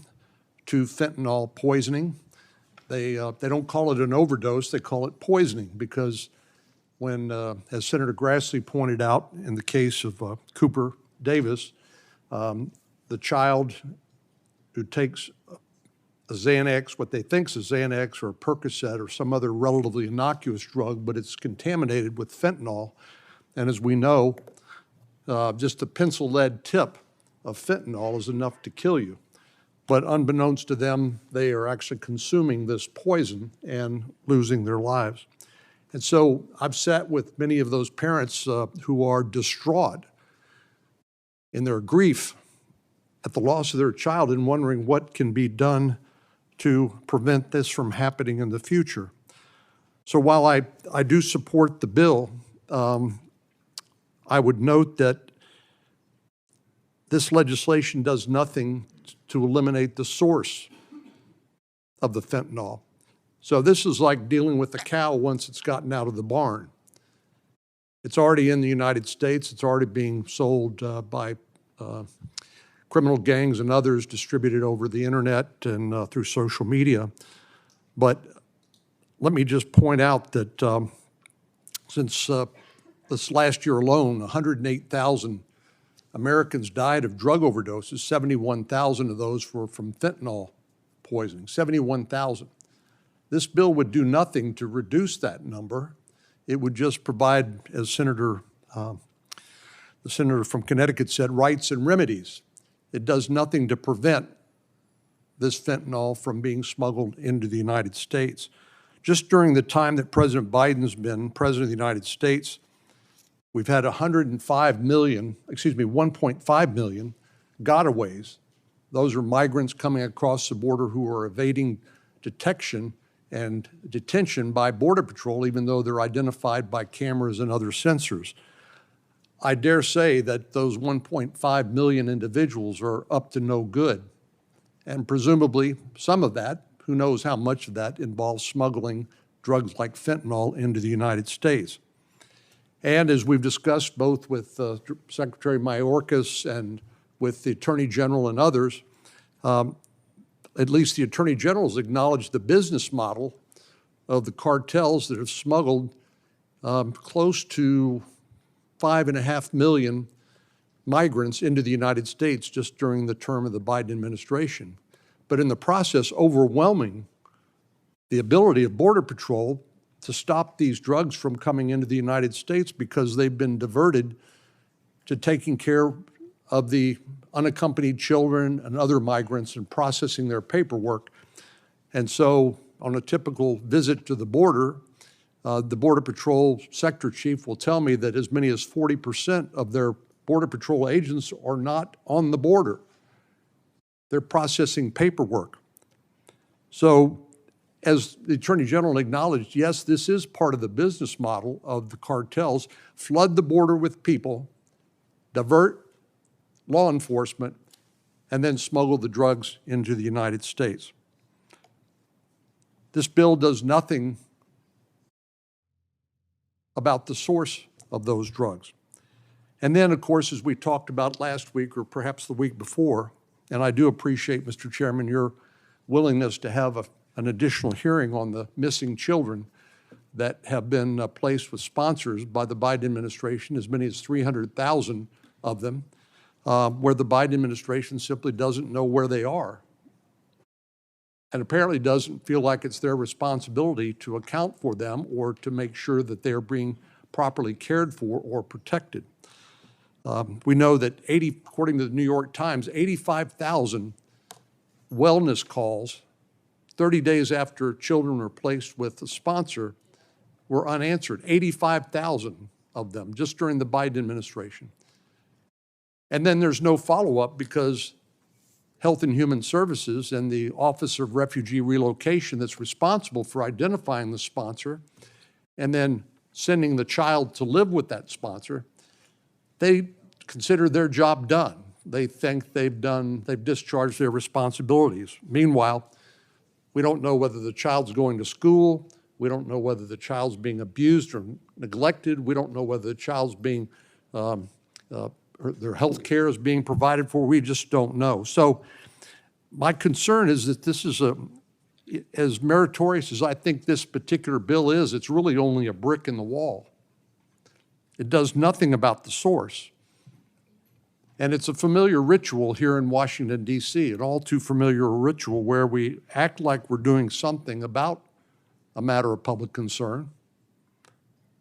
to fentanyl poisoning. They don't call it an overdose, they call it poisoning, because when, as Senator Grassley pointed out in the case of Cooper Davis, the child who takes a Xanax, what they think is a Xanax or a Percocet or some other relatively innocuous drug, but it's contaminated with fentanyl. And as we know, just a pencil lead tip of fentanyl is enough to kill you. But unbeknownst to them, they are actually consuming this poison and losing their lives. And so I've sat with many of those parents who are distraught in their grief at the loss of their child and wondering what can be done to prevent this from happening in the future. So while I do support the bill, I would note that this legislation does nothing to eliminate the source of the fentanyl. So this is like dealing with the cow once it's gotten out of the barn. It's already in the United States. It's already being sold by criminal gangs and others, distributed over the internet and through social media. But let me just point out that since this last year alone, 108,000 Americans died of drug overdoses. 71,000 of those were from fentanyl poisoning, 71,000. This bill would do nothing to reduce that number. It would just provide, as the senator from Connecticut said, rights and remedies. It does nothing to prevent this fentanyl from being smuggled into the United States. Just during the time that President Biden's been president of the United States, we've had 1.5 million gotaways. Those are migrants coming across the border who are evading detection and detention by Border Patrol, even though they're identified by cameras and other sensors. I dare say that those 1.5 million individuals are up to no good. And presumably some of that, who knows how much of that, involves smuggling drugs like fentanyl into the United States. And as we've discussed both with Secretary Mayorkas and with the Attorney General and others, at least the Attorney General has acknowledged the business model of the cartels that have smuggled close to 5.5 million migrants into the United States just during the term of the Biden administration. But in the process, overwhelming the ability of Border Patrol to stop these drugs from coming into the United States because they've been diverted to taking care of the unaccompanied children and other migrants and processing their paperwork. And so on a typical visit to the Border Patrol sector chief will tell me that as many as 40% of their Border Patrol agents are not on the border. They're processing paperwork. So as the Attorney General acknowledged, yes, this is part of the business model of the cartels. Flood the border with people, divert law enforcement, and then smuggle the drugs into the United States. This bill does nothing about the source of those drugs. And then, of course, as we talked about last week or perhaps the week before, and I do appreciate, Mr. Chairman, your willingness to have an additional hearing on the missing children that have been placed with sponsors by the Biden administration, as many as 300,000 of them, where the Biden administration simply doesn't know where they are and apparently doesn't feel like it's their responsibility to account for them or to make sure that they're being properly cared for or protected. We know that according to the New York Times, 85,000 wellness calls 30 days after children were placed with a sponsor were unanswered, 85,000 of them just during the Biden administration. And then there's no follow-up because Health and Human Services and the Office of Refugee Relocation that's responsible for identifying the sponsor and then sending the child to live with that sponsor, they consider their job done. They think they've discharged their responsibilities. Meanwhile, we don't know whether the child's going to school. We don't know whether the child's being abused or neglected. We don't know whether the child's being, their health care is being provided for. We just don't know. So my concern is that this is as meritorious as I think this particular bill is, it's really only a brick in the wall. It does nothing about the source. And it's a familiar ritual here in Washington, D.C., an all too familiar ritual where we act like we're doing something about a matter of public concern,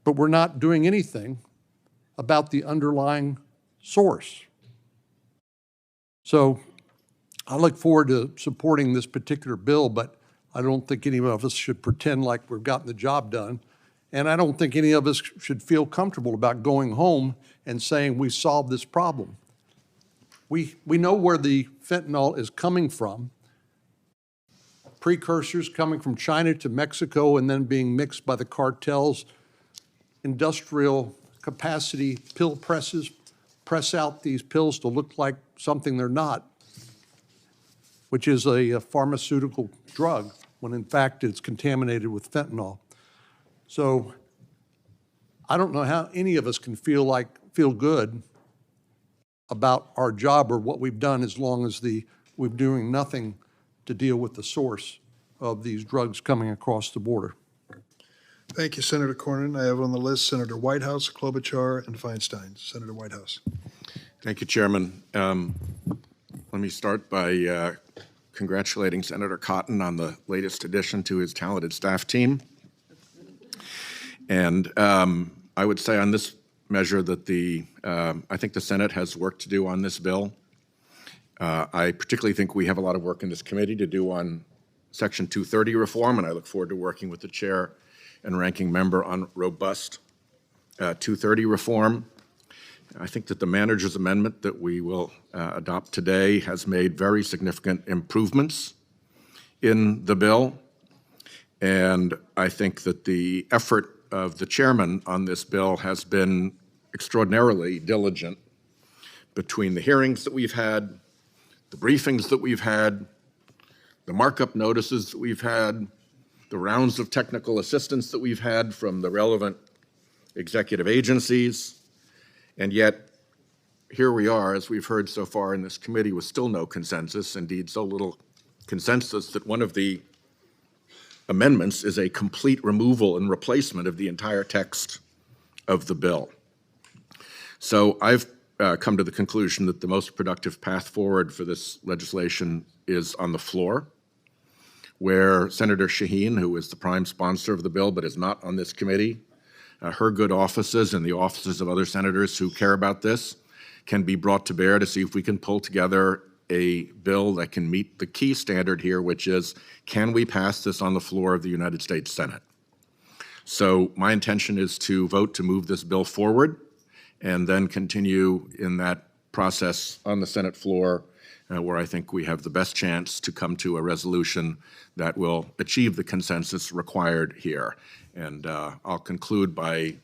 but we're not doing anything about the underlying source. So I look forward to supporting this particular bill, but I don't think any of us should pretend like we've gotten the job done. And I don't think any of us should feel comfortable about going home and saying we solved this problem. We know where the fentanyl is coming from. Precursors coming from China to Mexico and then being mixed by the cartels. Industrial capacity pill presses press out these pills to look like something they're not, which is a pharmaceutical drug. when in fact it's contaminated with fentanyl. So I don't know how any of us can feel good about our job or what we've done as long as we're doing nothing to deal with the source of these drugs coming across the border. Thank you, Senator Cornyn. I have on the list Senator Whitehouse, Klobuchar, and Feinstein. Senator Whitehouse. Thank you, Chairman. Let me start by congratulating Senator Cotton on the latest addition to his talented staff team. And I would say on this measure that I think the Senate has work to do on this bill. I particularly think we have a lot of work in this committee to do on Section 230 reform, and I look forward to working with the chair and ranking member on robust 230 reform. I think that the manager's amendment that we will adopt today has made very significant improvements in the bill. And I think that the effort of the chairman on this bill has been extraordinarily diligent between the hearings that we've had, the briefings that we've had, the markup notices that we've had, the rounds of technical assistance that we've had from the relevant executive agencies. And yet, here we are, as we've heard so far in this committee, with still no consensus, indeed so little consensus that one of the amendments is a complete removal and replacement of the entire text of the bill. So I've come to the conclusion that the most productive path forward for this legislation is on the floor, where Senator Shaheen, who is the prime sponsor of the bill but is not on this committee, her good offices and the offices of other senators who care about this can be brought to bear to see if we can pull together a bill that can meet the key standard here, which is, can we pass this on the floor of the United States Senate? So my intention is to vote to move this bill forward and then continue in that process on the Senate floor, where I think we have the best chance to come to a resolution that will achieve the consensus required here. And I'll conclude by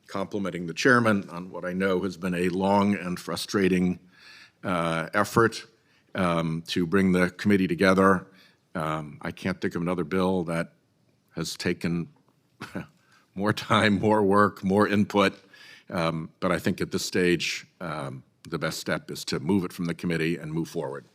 complimenting the chairman on what I know has been a long and frustrating effort to bring the committee together. I can't think of another bill that has taken more time, more work, more input. But I think at this stage, the best step is to move it from the committee and move forward.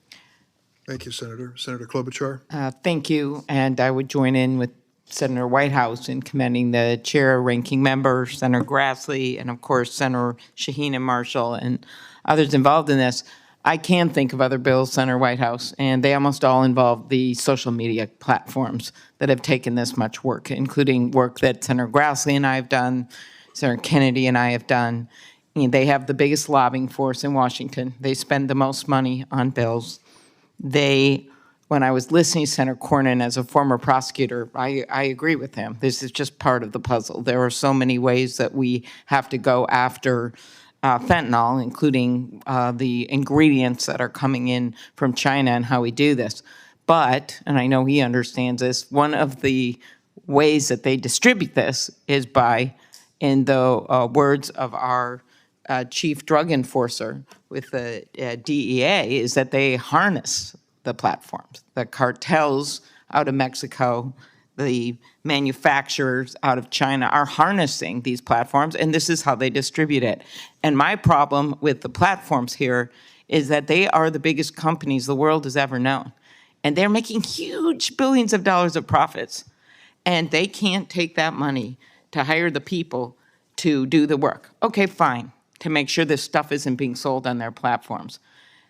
Thank you, Senator. Senator Klobuchar. Thank you, and I would join in with Senator Whitehouse in commending the chair, ranking member, Senator Grassley, and of course, Senator Shaheen and Marshall and others involved in this. I can think of other bills, Senator Whitehouse, and they almost all involve the social media platforms that have taken this much work, including work that Senator Grassley and I have done, Senator Kennedy and I have done. And they have the biggest lobbying force in Washington. They spend the most money on bills. When I was listening to Senator Cornyn as a former prosecutor, I agree with him. This is just part of the puzzle. There are so many ways that we have to go after fentanyl, including the ingredients that are coming in from China and how we do this. But, and I know he understands this, one of the ways that they distribute this is by, in the words of our chief drug enforcer with the DEA, is that they harness the platforms. The cartels out of Mexico, the manufacturers out of China are harnessing these platforms, and this is how they distribute it. And my problem with the platforms here is that they are the biggest companies the world has ever known. And they're making huge billions of dollars of profits. And they can't take that money to hire the people to do the work. Okay, fine, to make sure this stuff isn't being sold on their platforms.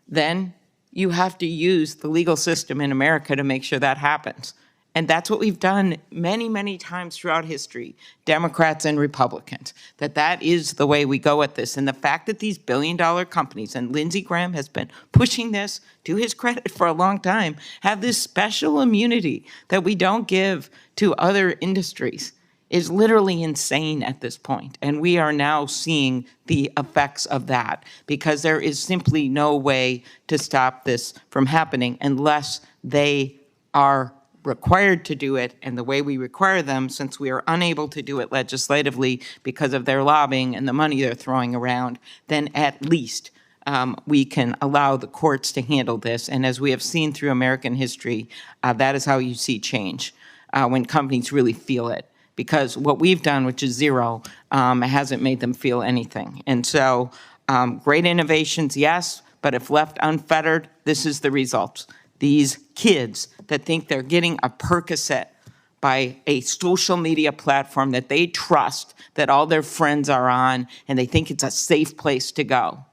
Then you have to use the legal system in America to make sure that happens. And that's what we've done many, many times throughout history, Democrats and Republicans, that is the way we go at this. And the fact that these billion-dollar companies, and Lindsey Graham has been pushing this, to his credit, for a long time, have this special immunity that we don't give to other industries is literally insane at this point. And we are now seeing the effects of that, because there is simply no way to stop this from happening unless they are required to do it. And the way we require them, since we are unable to do it legislatively because of their lobbying and the money they're throwing around, then at least we can allow the courts to handle this. And as we have seen through American history, that is how you see change, when companies really feel it. Because what we've done, which is zero, hasn't made them feel anything. And so great innovations, yes, but if left unfettered, this is the result. These kids that think they're getting a Percocet by a social media platform that they trust, that all their friends are on, and they think it's a safe place to go.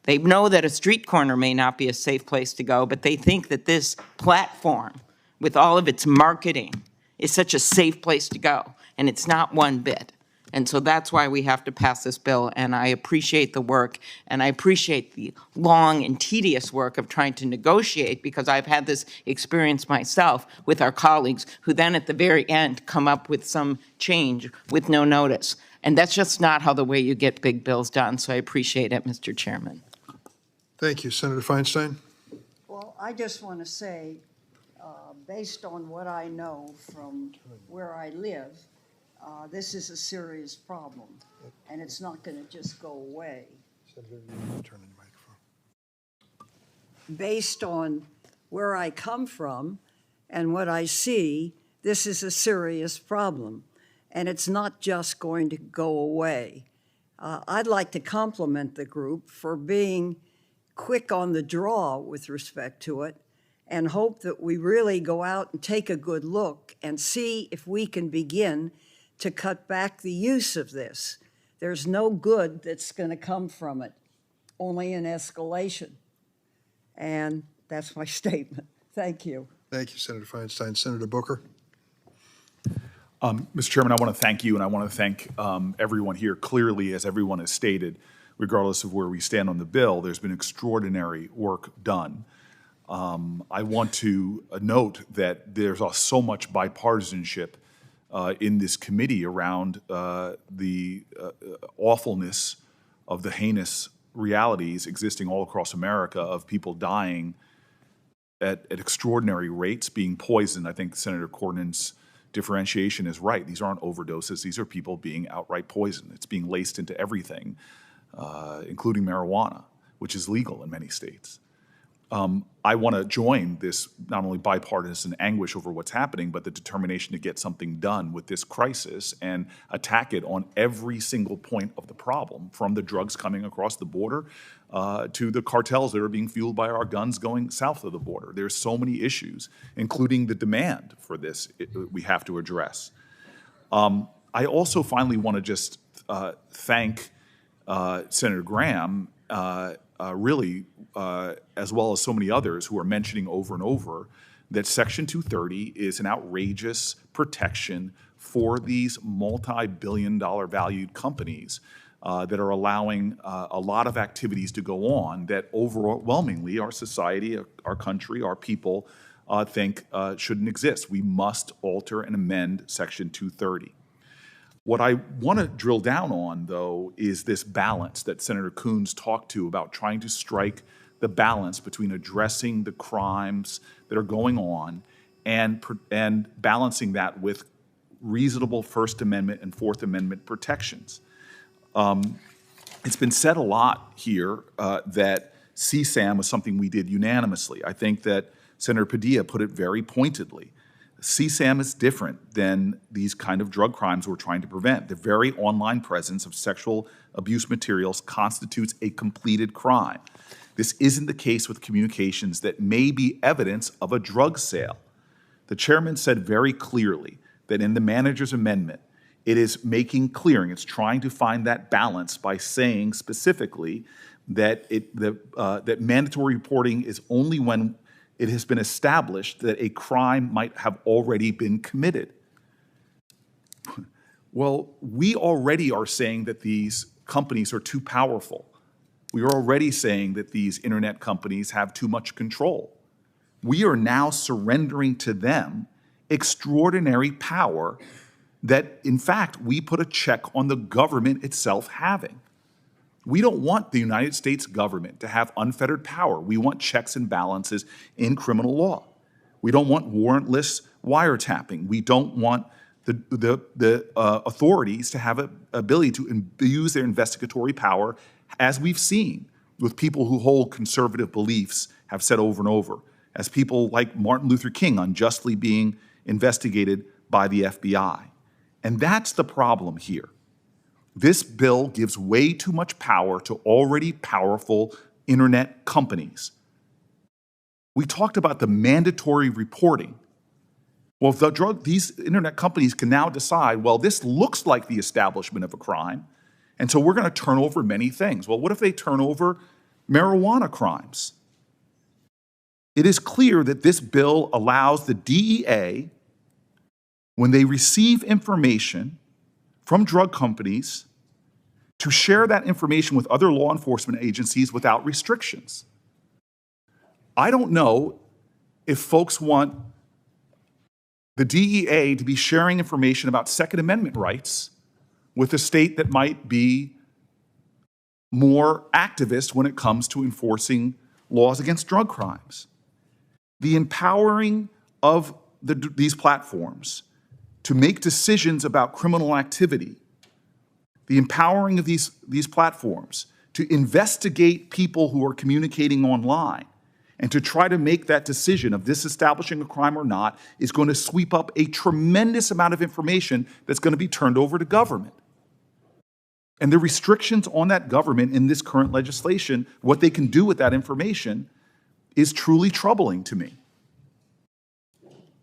They know that a street corner may not be a safe place to go, but they think that this platform, with all of its marketing, is such a safe place to go, and it's not one bit. And so that's why we have to pass this bill, and I appreciate the work, and I appreciate the long and tedious work of trying to negotiate, because I've had this experience myself with our colleagues who then at the very end come up with some change with no notice. And that's just not how the way you get big bills done, so I appreciate it, Mr. Chairman. Thank you. Senator Feinstein? Well, I just want to say, based on what I know from where I live, this is a serious problem, and it's not going to just go away. Turn on the microphone. Based on where I come from and what I see, this is a serious problem, and it's not just going to go away. I'd like to compliment the group for being quick on the draw with respect to it, and hope that we really go out and take a good look and see if we can begin to cut back the use of this. There's no good that's going to come from it, only an escalation. And that's my statement. Thank you. Thank you, Senator Feinstein. Senator Booker? Mr. Chairman, I want to thank you, and I want to thank everyone here. Clearly, as everyone has stated, regardless of where we stand on the bill, there's been extraordinary work done. I want to note that there's so much bipartisanship in this committee around the awfulness of the heinous realities existing all across America of people dying at extraordinary rates, being poisoned. I think Senator Cornyn's differentiation is right. These aren't overdoses. These are people being outright poisoned. It's being laced into everything, including marijuana, which is legal in many states. I want to join this not only bipartisan anguish over what's happening, but the determination to get something done with this crisis and attack it on every single point of the problem, from the drugs coming across the border to the cartels that are being fueled by our guns going south of the border. There's so many issues, including the demand for this, we have to address. I also finally want to just thank Senator Graham, as well as so many others who are mentioning over and over that Section 230 is an outrageous protection for these multi-billion-dollar valued companies that are allowing a lot of activities to go on that overwhelmingly our society, our country, our people think shouldn't exist. We must alter and amend Section 230. What I want to drill down on, though, is this balance that Senator Coons talked to about trying to strike the balance between addressing the crimes that are going on and balancing that with reasonable First Amendment and Fourth Amendment protections. It's been said a lot here that CSAM was something we did unanimously. I think that Senator Padilla put it very pointedly. CSAM is different than these kind of drug crimes we're trying to prevent. The very online presence of sexual abuse materials constitutes a completed crime. This isn't the case with communications that may be evidence of a drug sale. The chairman said very clearly that in the manager's amendment, it is making clear, and it's trying to find that balance by saying specifically that that mandatory reporting is only when it has been established that a crime might have already been committed. Well, we already are saying that these companies are too powerful. We are already saying that these internet companies have too much control. We are now surrendering to them extraordinary power that, in fact, we put a check on the government itself having. We don't want the United States government to have unfettered power. We want checks and balances in criminal law. We don't want warrantless wiretapping. We don't want the authorities to have an ability to use their investigatory power, as we've seen with people who hold conservative beliefs have said over and over, as people like Martin Luther King unjustly being investigated by the FBI. And that's the problem here. This bill gives way too much power to already powerful internet companies. We talked about the mandatory reporting. Well, these internet companies can now decide, well, this looks like the establishment of a crime, and so we're going to turn over many things. Well, what if they turn over marijuana crimes? It is clear that this bill allows the DEA, when they receive information from drug companies, to share that information with other law enforcement agencies without restrictions. I don't know if folks want the DEA to be sharing information about Second Amendment rights with a state that might be more activist when it comes to enforcing laws against drug crimes. The empowering of these platforms to make decisions about criminal activity, the empowering of these platforms to investigate people who are communicating online and to try to make that decision of this establishing a crime or not is going to sweep up a tremendous amount of information that's going to be turned over to government. And the restrictions on that government in this current legislation, what they can do with that information, is truly troubling to me.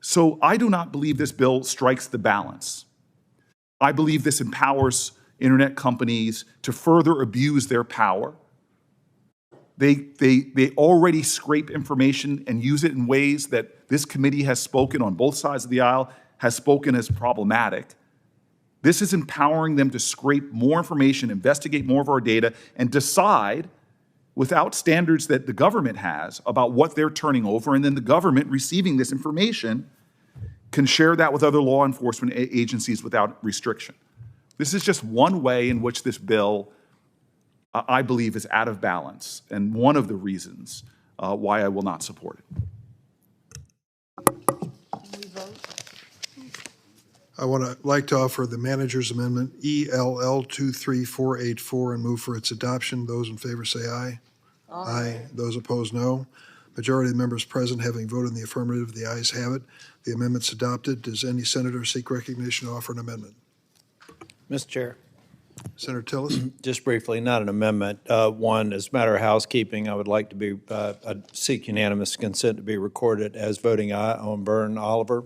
So I do not believe this bill strikes the balance. I believe this empowers internet companies to further abuse their power. They already scrape information and use it in ways that this committee has spoken on both sides of the aisle, has spoken as problematic. This is empowering them to scrape more information, investigate more of our data, and decide without standards that the government has about what they're turning over, and then the government receiving this information can share that with other law enforcement agencies without restriction. This is just one way in which this bill, I believe, is out of balance, and one of the reasons why I will not support it. I like to offer the manager's amendment, ELL 23484, and move for its adoption. Those in favor say aye. Aye. Those opposed, no. Majority of the members present having voted in the affirmative, the ayes have it. The amendment's adopted. Does any senator seek recognition to offer an amendment? Mr. Chair, Senator Tillis? just briefly, not an amendment. One, as a matter of housekeeping, I would like to be seek unanimous consent to be recorded as voting aye on Byrne Oliver,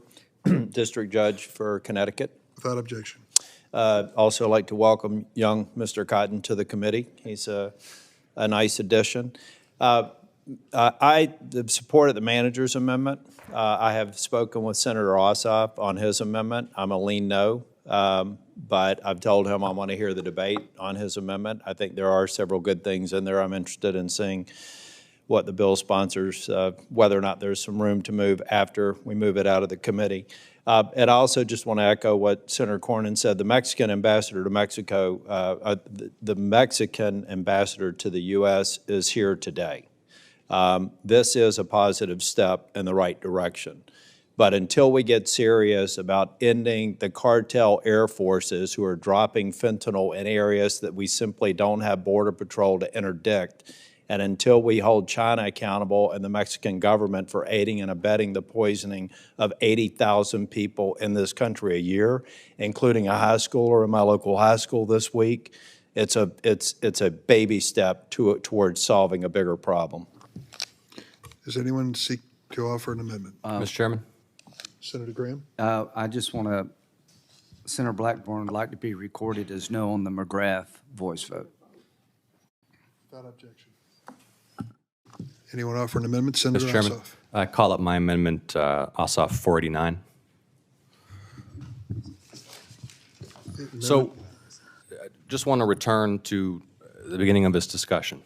District Judge for Connecticut. Without objection. Also like to welcome young Mr. Cotton to the committee. He's a nice addition. I supported the manager's amendment. I have spoken with Senator Ossoff on his amendment. I'm a lean no, but I've told him I want to hear the debate on his amendment. I think there are several good things in there. I'm interested in seeing what the bill sponsors, whether or not there's some room to move after we move it out of the committee. And I also just want to echo what Senator Cornyn said. The Mexican ambassador to Mexico, the Mexican ambassador to the U.S. is here today. This is a positive step in the right direction. But until we get serious about ending the cartel air forces who are dropping fentanyl in areas that we simply don't have Border Patrol to interdict, and until we hold China accountable and the Mexican government for aiding and abetting the poisoning of 80,000 people in this country a year, including a high schooler in my local high school this week, it's a baby step towards solving a bigger problem. Does anyone seek to offer an amendment? Mr. Chairman? Senator Graham? I just want to, Senator Blackburn would like to be recorded as no on the McGrath voice vote. Without objection. Anyone offer an amendment? Senator Mr. Chairman, Ossoff. I call up my amendment, Ossoff 489. So, just want to return to the beginning of this discussion.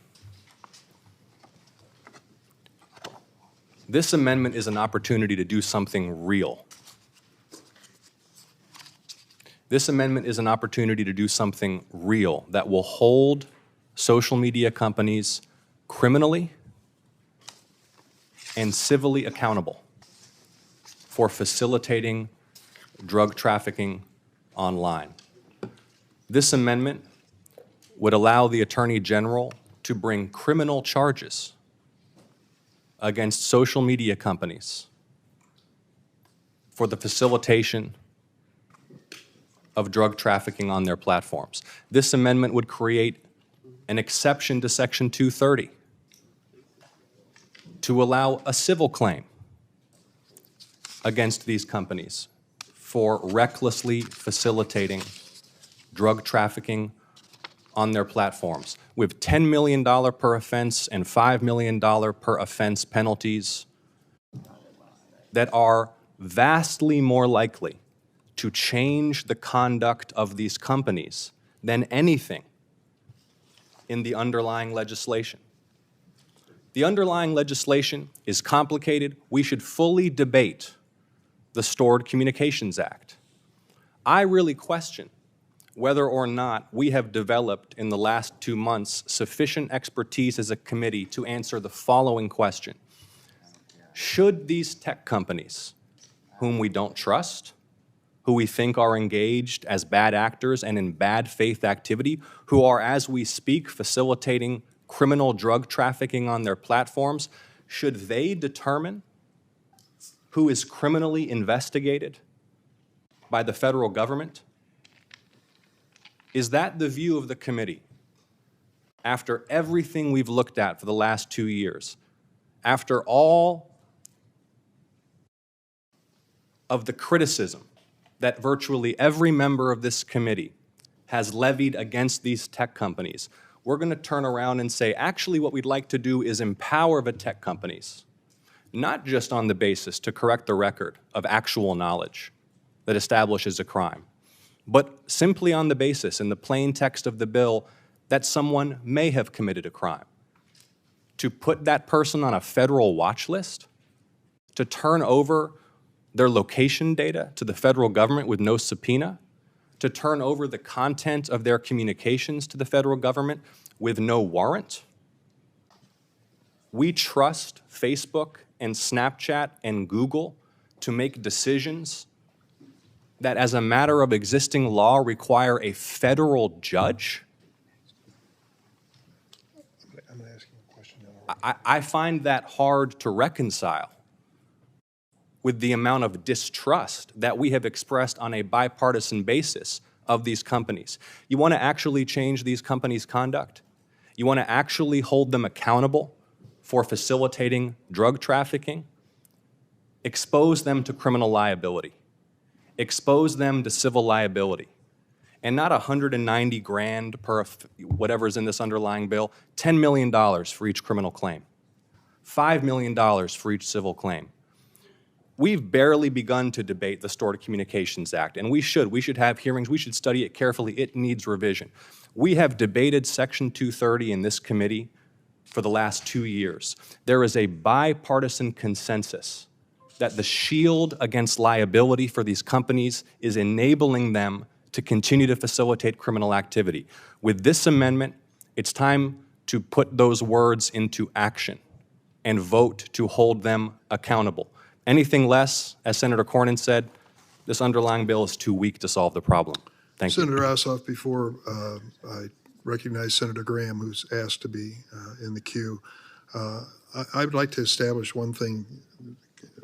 This amendment is an opportunity to do something real. This amendment is an opportunity to do something real that will hold social media companies criminally and civilly accountable for facilitating drug trafficking online. This amendment would allow the Attorney General to bring criminal charges against social media companies for the facilitation of drug trafficking on their platforms. This amendment would create an exception to Section 230 to allow a civil claim against these companies for recklessly facilitating drug trafficking on their platforms, with $10 million per offense and $5 million per offense penalties that are vastly more likely to change the conduct of these companies than anything in the underlying legislation. The underlying legislation is complicated. We should fully debate the Stored Communications Act. I really question whether or not we have developed in the last 2 months sufficient expertise as a committee to answer the following question. Should these tech companies, whom we don't trust, who we think are engaged as bad actors and in bad faith activity, who are, as we speak, facilitating criminal drug trafficking on their platforms, should they determine who is criminally investigated by the federal government? Is that the view of the committee? After everything we've looked at for the last 2 years, after all of the criticism that virtually every member of this committee has levied against these tech companies, we're going to turn around and say, actually, what we'd like to do is empower the tech companies, not just on the basis to correct the record of actual knowledge that establishes a crime, but simply on the basis, in the plain text of the bill, that someone may have committed a crime. To put that person on a federal watch list, to turn over their location data to the federal government with no subpoena, to turn over the content of their communications to the federal government with no warrant. We trust Facebook and Snapchat and Google to make decisions that, as a matter of existing law, require a federal judge. I'm going to ask you a question. I find that hard to reconcile with the amount of distrust that we have expressed on a bipartisan basis of these companies. You want to actually change these companies' conduct? You want to actually hold them accountable for facilitating drug trafficking? Expose them to criminal liability. Expose them to civil liability. And not $190,000 per whatever is in this underlying bill, $10 million for each criminal claim, $5 million for each civil claim. We've barely begun to debate the Stored Communications Act, and we should. We should have hearings. We should study it carefully. It needs revision. We have debated Section 230 in this committee for the last 2 years. There is a bipartisan consensus that the shield against liability for these companies is enabling them to continue to facilitate criminal activity. With this amendment, it's time to put those words into action and vote to hold them accountable. Anything less, as Senator Cornyn said, this underlying bill is too weak to solve the problem. Thank you. Senator Ossoff, before I recognize Senator Graham, who's asked to be in the queue, I would like to establish one thing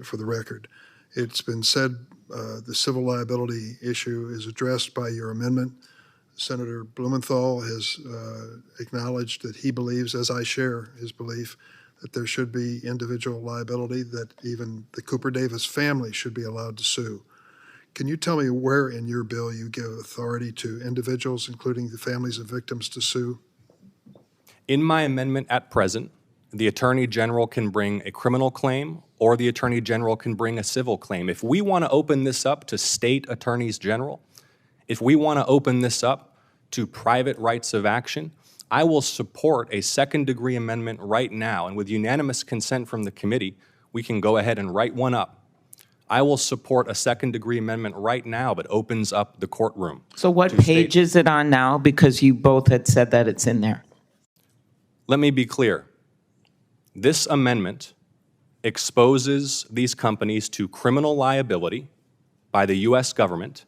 for the record. It's been said the civil liability issue is addressed by your amendment. Senator Blumenthal has acknowledged that he believes, as I share his belief, that there should be individual liability, that even the Cooper Davis family should be allowed to sue. Can you tell me where in your bill you give authority to individuals, including the families of victims, to sue? In my amendment at present, the Attorney General can bring a criminal claim or the Attorney General can bring a civil claim. If we want to open this up to state attorneys general, if we want to open this up to private rights of action, I will support a second-degree amendment right now, and with unanimous consent from the committee, we can go ahead and write one up. I will support a second-degree amendment right now that opens up the courtroom. So what page is it on now? Because you both had said that it's in there. Let me be clear. This amendment exposes these companies to criminal liability by the U.S. government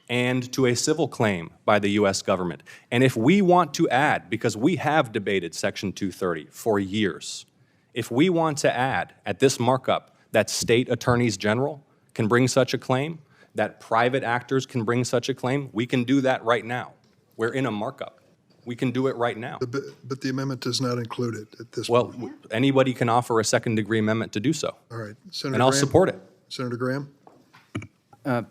and to a civil claim by the U.S. government. And if we want to add, because we have debated Section 230 for years, if we want to add at this markup that state attorneys general can bring such a claim, that private actors can bring such a claim, we can do that right now. We're in a markup. We can do it right now. But the amendment does not include it at this Well, point. anybody can offer a second-degree amendment to do so, All right. Senator and I'll Graham? support it. Senator Graham?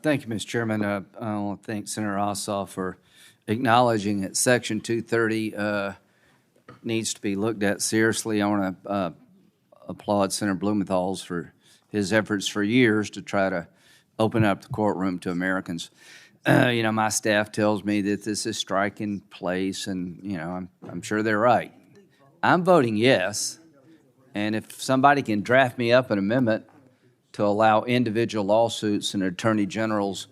Thank you, Mr. Chairman. I want to thank Senator Ossoff for acknowledging that Section 230 needs to be looked at seriously. I want to applaud Senator Blumenthal's for his efforts for years to try to open up the courtroom to Americans. My staff tells me that this is striking place, and, I'm sure they're right. I'm voting yes, and if somebody can draft me up an amendment to allow individual lawsuits and attorney generals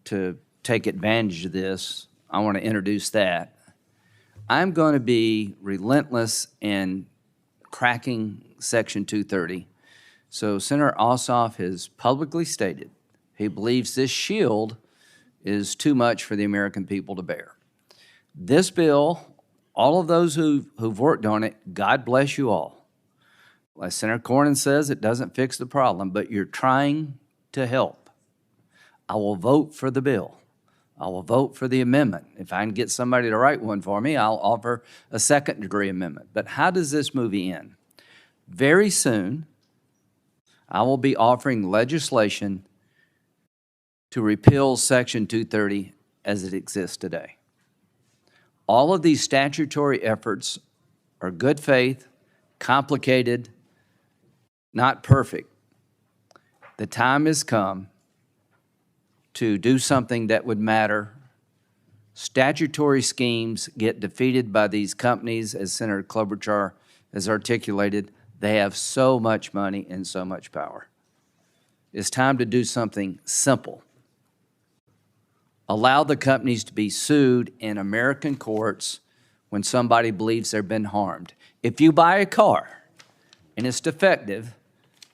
to take advantage of this, I want to introduce that. I'm going to be relentless in cracking Section 230. So Senator Ossoff has publicly stated he believes this shield is too much for the American people to bear. This bill, all of those who've worked on it, God bless you all. As Senator Cornyn says, it doesn't fix the problem, but you're trying to help. I will vote for the bill. I will vote for the amendment. If I can get somebody to write one for me, I'll offer a second-degree amendment. But how does this movie end? Very soon, I will be offering legislation to repeal Section 230 as it exists today. All of these statutory efforts are good faith, complicated, not perfect. The time has come to do something that would matter. Statutory schemes get defeated by these companies, as Senator Klobuchar has articulated. They have so much money and so much power. It's time to do something simple. Allow the companies to be sued in American courts when somebody believes they've been harmed. If you buy a car and it's defective,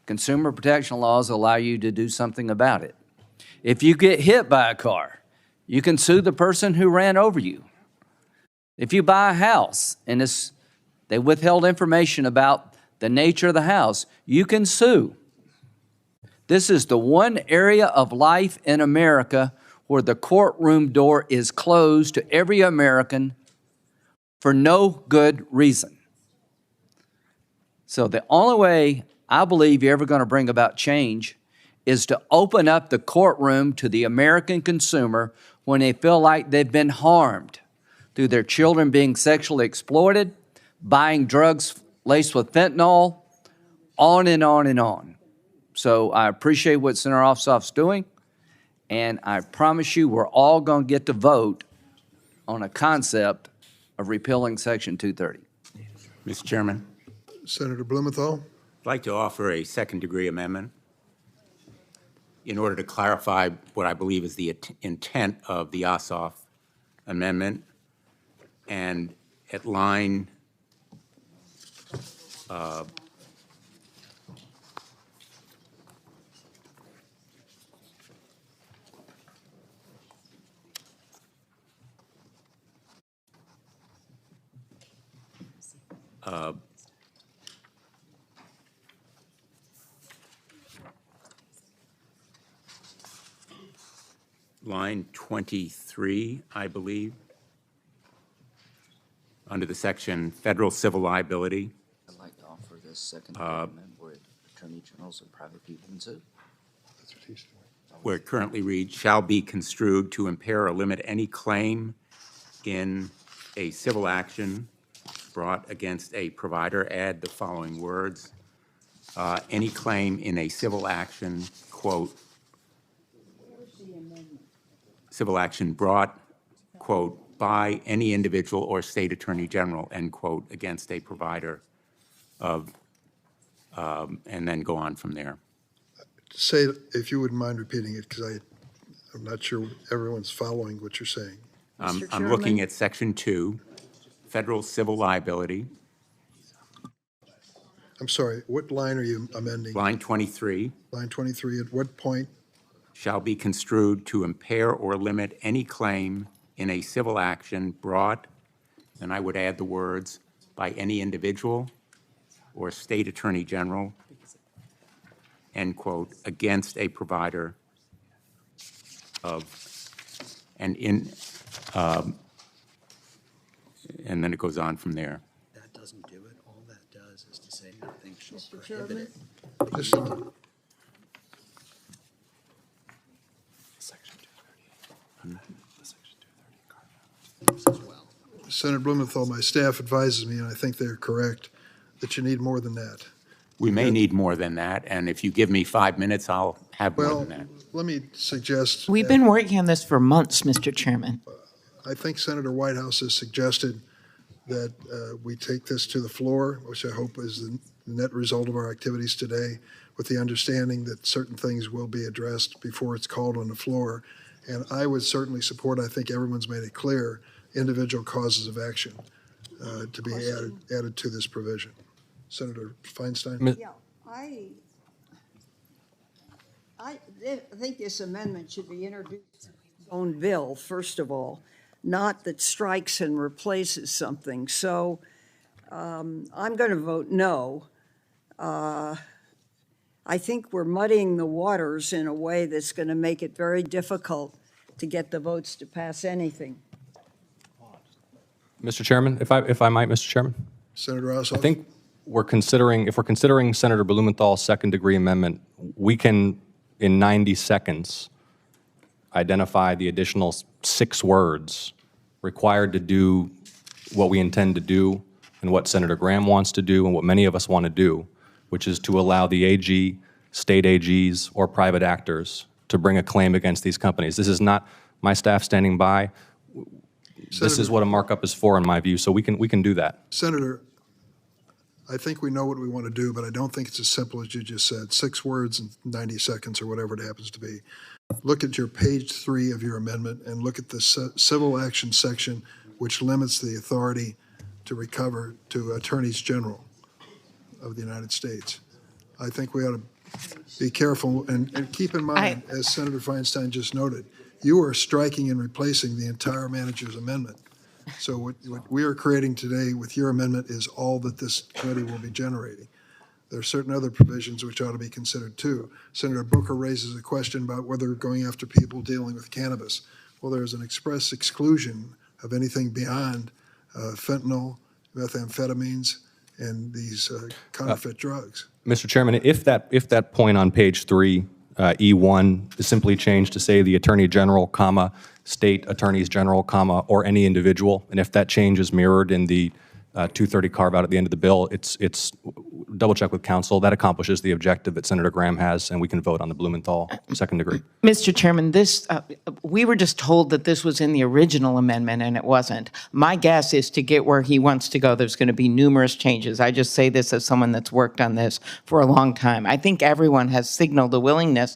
consumer protection laws allow you to do something about it. If you get hit by a car, you can sue the person who ran over you. If you buy a house and they withheld information about the nature of the house, you can sue. This is the one area of life in America where the courtroom door is closed to every American for no good reason. So the only way I believe you're ever going to bring about change is to open up the courtroom to the American consumer when they feel like they've been harmed through their children being sexually exploited, buying drugs laced with fentanyl, on and on and on. So I appreciate what Senator Ossoff's doing, and I promise you we're all going to get to vote on a concept of repealing Section 230. Mr. Chairman, Senator Blumenthal? I'd like to offer a second-degree amendment in order to clarify what I believe is the intent of the Ossoff amendment. And at line line 23, I believe, under the section Federal Civil Liability, I'd like to offer this second amendment where attorney generals and private people can sue. where it currently reads, shall be construed to impair or limit any claim in a civil action brought against a provider. Add the following words. Any claim in a civil action, quote, civil action brought, quote, by any individual or state attorney general, end quote, against a provider of, and then go on from there. Say, if you wouldn't mind repeating it, because I'm not sure everyone's following what you're saying. I'm looking at Section 2, Federal Civil Liability, I'm sorry, what line are you amending? line 23. Line 23, at what point? shall be construed to impair or limit any claim in a civil action brought, and I would add the words, by any individual or state attorney general, end quote, against a provider of, and then it goes on from there. That doesn't do it. All that does is to say nothing shall Mr. prohibit Chairman? it. Just, Senator Blumenthal, my staff advises me, and I think they're correct, that you need more than that. We may need more than that, and if you give me 5 minutes, I'll have more Well, than that. let me suggest. We've been working on this for months, Mr. Chairman. I think Senator Whitehouse has suggested that we take this to the floor, which I hope is the net result of our activities today, with the understanding that certain things will be addressed before it's called on the floor. And I would certainly support, I think everyone's made it clear, individual causes of action to be added to this provision. Senator Feinstein? Yeah, I think this amendment should be introduced as its own bill, first of all, not that strikes and replaces something. So I'm going to vote no. I think we're muddying the waters in a way that's going to make it very difficult to get the votes to pass anything. Mr. Chairman, if I might, Mr. Chairman, Senator Ossoff? I think if we're considering Senator Blumenthal's second-degree amendment, we can, in 90 seconds, identify the additional 6 words required to do what we intend to do and what Senator Graham wants to do and what many of us want to do, which is to allow the AG, state AGs, or private actors to bring a claim against these companies. This is not my staff standing by. This is what a markup is for, in my view, so we can do that. Senator, I think we know what we want to do, but I don't think it's as simple as you just said. 6 words in 90 seconds or whatever it happens to be. Look at your page 3 of your amendment and look at the civil action section, which limits the authority to recover to attorneys general of the United States. I think we ought to be careful and keep in mind, as Senator Feinstein just noted, you are striking and replacing the entire manager's amendment. So what we are creating today with your amendment is all that this committee will be generating. There are certain other provisions which ought to be considered too. Senator Booker raises a question about whether going after people dealing with cannabis. Well, there's an express exclusion of anything beyond fentanyl, methamphetamines, and these counterfeit drugs. Mr. Chairman, if that point on page 3, E1, is simply changed to say the Attorney General, comma, state attorneys general, comma, or any individual, and if that change is mirrored in the 230 carve-out at the end of the bill, it's double-check with counsel. That accomplishes the objective that Senator Graham has, and we can vote on the Blumenthal second degree. Mr. Chairman, we were just told that this was in the original amendment, and it wasn't. My guess is to get where he wants to go, there's going to be numerous changes. I just say this as someone that's worked on this for a long time. I think everyone has signaled a willingness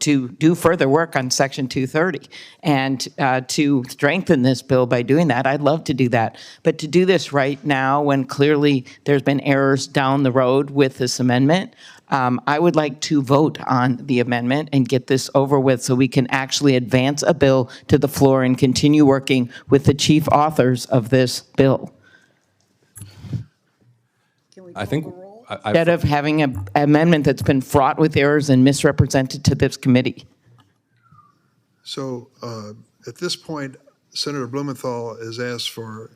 to do further work on Section 230 and to strengthen this bill by doing that. I'd love to do that. But to do this right now, when clearly there's been errors down the road with this amendment, I would like to vote on the amendment and get this over with so we can actually advance a bill to the floor and continue working with the chief authors of this bill. I think Instead of having an amendment that's been fraught with errors and misrepresented to this committee. So at this point, Senator Blumenthal has asked for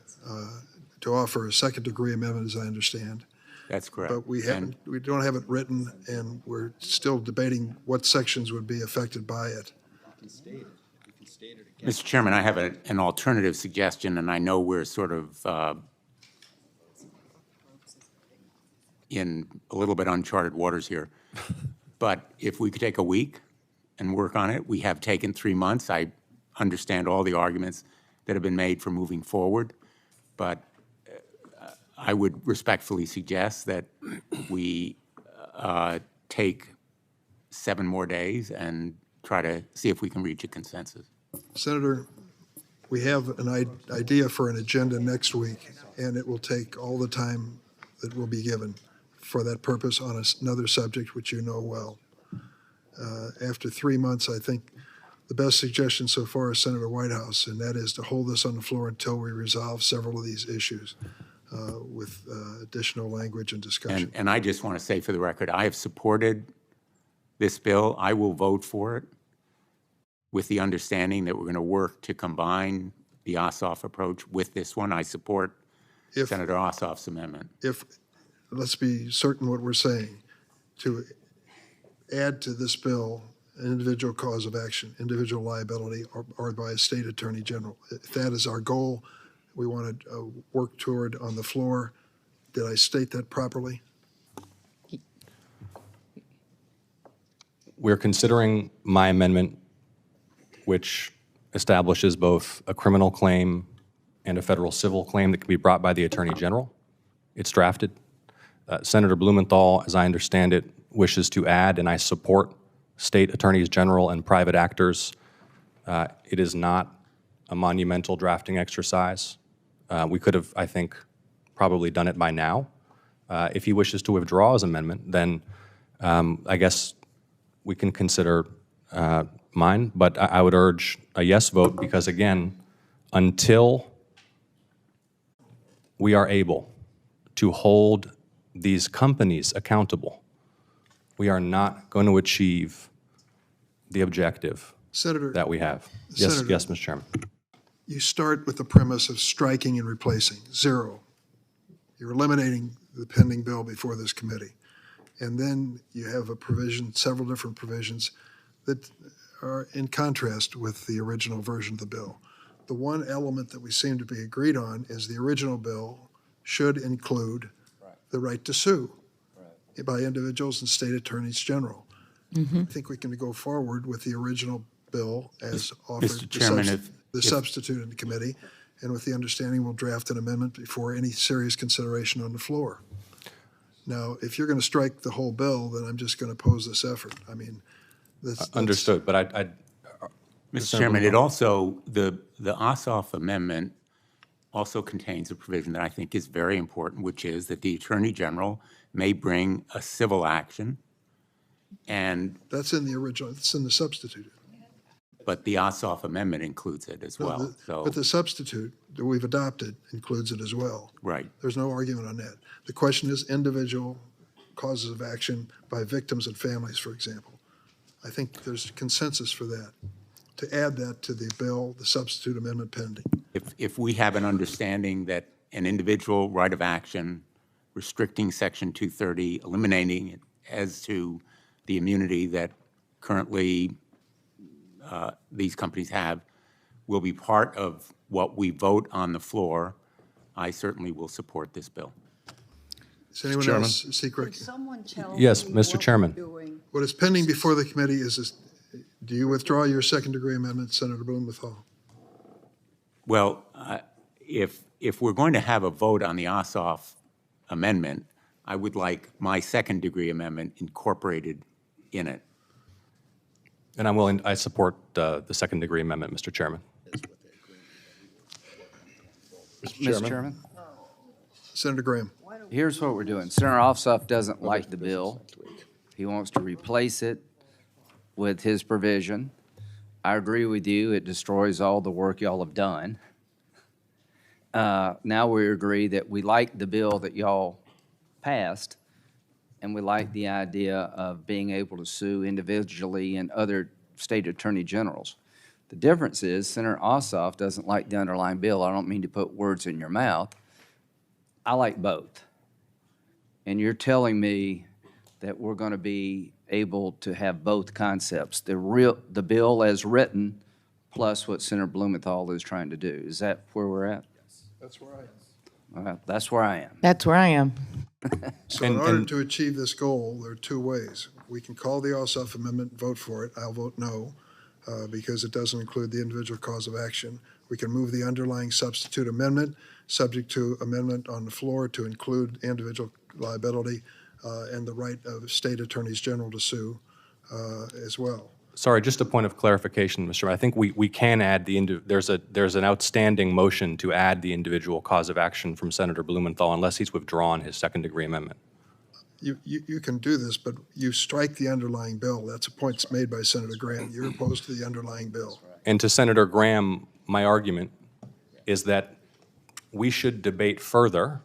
to offer a second degree amendment, as I understand. That's correct. But we don't have it written, and we're still debating what sections would be affected by it. Mr. Chairman, I have an alternative suggestion, and I know we're sort of in a little bit uncharted waters here. But if we could take a week and work on it, we have taken 3 months. I understand all the arguments that have been made for moving forward, but I would respectfully suggest that we take 7 more days and try to see if we can reach a consensus. Senator, we have an idea for an agenda next week, and it will take all the time that will be given for that purpose on another subject which you know well. After 3 months, I think the best suggestion so far is Senator Whitehouse, and that is to hold this on the floor until we resolve several of these issues with additional language and discussion. And I just want to say for the record, I have supported this bill. I will vote for it with the understanding that we're going to work to combine the Ossoff approach with this one. I support Senator Ossoff's amendment. Let's be certain what we're saying, to add to this bill an individual cause of action, individual liability, or by a state attorney general. If that is our goal, we want to work toward on the floor. Did I state that properly? We're considering my amendment, which establishes both a criminal claim and a federal civil claim that can be brought by the Attorney General. It's drafted. Senator Blumenthal, as I understand it, wishes to add, and I support state attorneys general and private actors. It is not a monumental drafting exercise. We could have, I think, probably done it by now. If he wishes to withdraw his amendment, then I guess we can consider mine, but I would urge a yes vote because, again, until we are able to hold these companies accountable, we are not going to achieve the objective Senator, that we have. Senator, Yes, Mr. Chairman. You start with the premise of striking and replacing, zero. You're eliminating the pending bill before this committee. And then you have a provision, several different provisions that are in contrast with the original version of the bill. The one element that we seem to be agreed on is the original bill should include the right to sue by individuals and state attorneys general. I think we can go forward with the original bill as offered, Mr. Chairman, the substitute in the committee, and with the understanding we'll draft an amendment before any serious consideration on the floor. Now, if you're going to strike the whole bill, then I'm just going to oppose this effort. I mean, that's Understood, but I Mr. Chairman, it also, the Ossoff amendment also contains a provision that I think is very important, which is that the Attorney General may bring a civil action, and that's in the original, it's in the substitute. but the Ossoff amendment includes it as well. But the substitute that we've adopted includes it as well. Right. There's no argument on that. The question is individual causes of action by victims and families, for example. I think there's consensus for that, to add that to the bill, the substitute amendment pending. If we have an understanding that an individual right of action restricting Section 230, eliminating it as to the immunity that currently these companies have, will be part of what we vote on the floor, I certainly will support this bill. Does anyone else seek Could recognition? someone tell Yes, me Mr. what Chairman. we're doing? What is pending before the committee is, do you withdraw your second-degree amendment, Senator Blumenthal? Well, if we're going to have a vote on the Ossoff amendment, I would like my second-degree amendment incorporated in it. And I support the second-degree amendment, Mr. Chairman. Mr. Chairman, Senator Graham. here's what we're doing. Senator Ossoff doesn't like the bill. He wants to replace it with his provision. I agree with you. It destroys all the work y'all have done. Now we agree that we like the bill that y'all passed, and we like the idea of being able to sue individually and other state attorney generals. The difference is Senator Ossoff doesn't like the underlying bill. I don't mean to put words in your mouth. I like both. And you're telling me that we're going to be able to have both concepts, the bill as written plus what Senator Blumenthal is trying to do. Is that where we're at? That's where I am. All right, that's where I am. That's where I am. So in order to achieve this goal, there are two ways. We can call the Ossoff amendment, vote for it. I'll vote no, because it doesn't include the individual cause of action. We can move the underlying substitute amendment, subject to amendment on the floor to include individual liability and the right of state attorneys general to sue as well. Sorry, just a point of clarification, Mr. Chairman. I think we can add there's an outstanding motion to add the individual cause of action from Senator Blumenthal unless he's withdrawn his second-degree amendment. you can do this, but you strike the underlying bill. That's a point made by Senator Graham. You're opposed to the underlying bill. And to Senator Graham, my argument is that we should debate further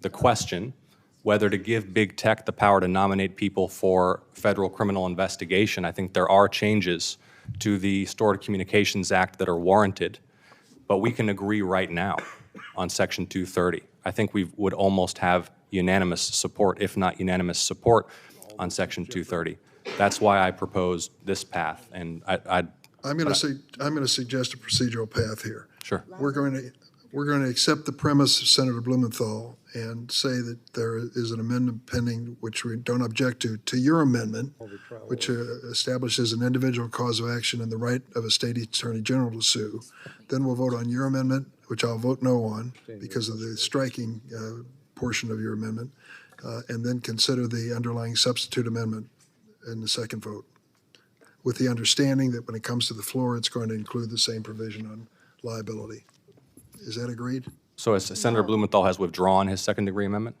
the question whether to give big tech the power to nominate people for federal criminal investigation. I think there are changes to the Stored Communications Act that are warranted, but we can agree right now on Section 230. I think we would almost have unanimous support, if not unanimous support, on Section 230. That's why I proposed this path, and I'm going to suggest a procedural path here. Sure. We're going to accept the premise of Senator Blumenthal and say that there is an amendment pending, which we don't object to your amendment, which establishes an individual cause of action and the right of a state attorney general to sue. Then we'll vote on your amendment, which I'll vote no on because of the striking portion of your amendment, and then consider the underlying substitute amendment in the second vote, with the understanding that when it comes to the floor, it's going to include the same provision on liability. Is that agreed? So as Senator Blumenthal has withdrawn his second-degree amendment?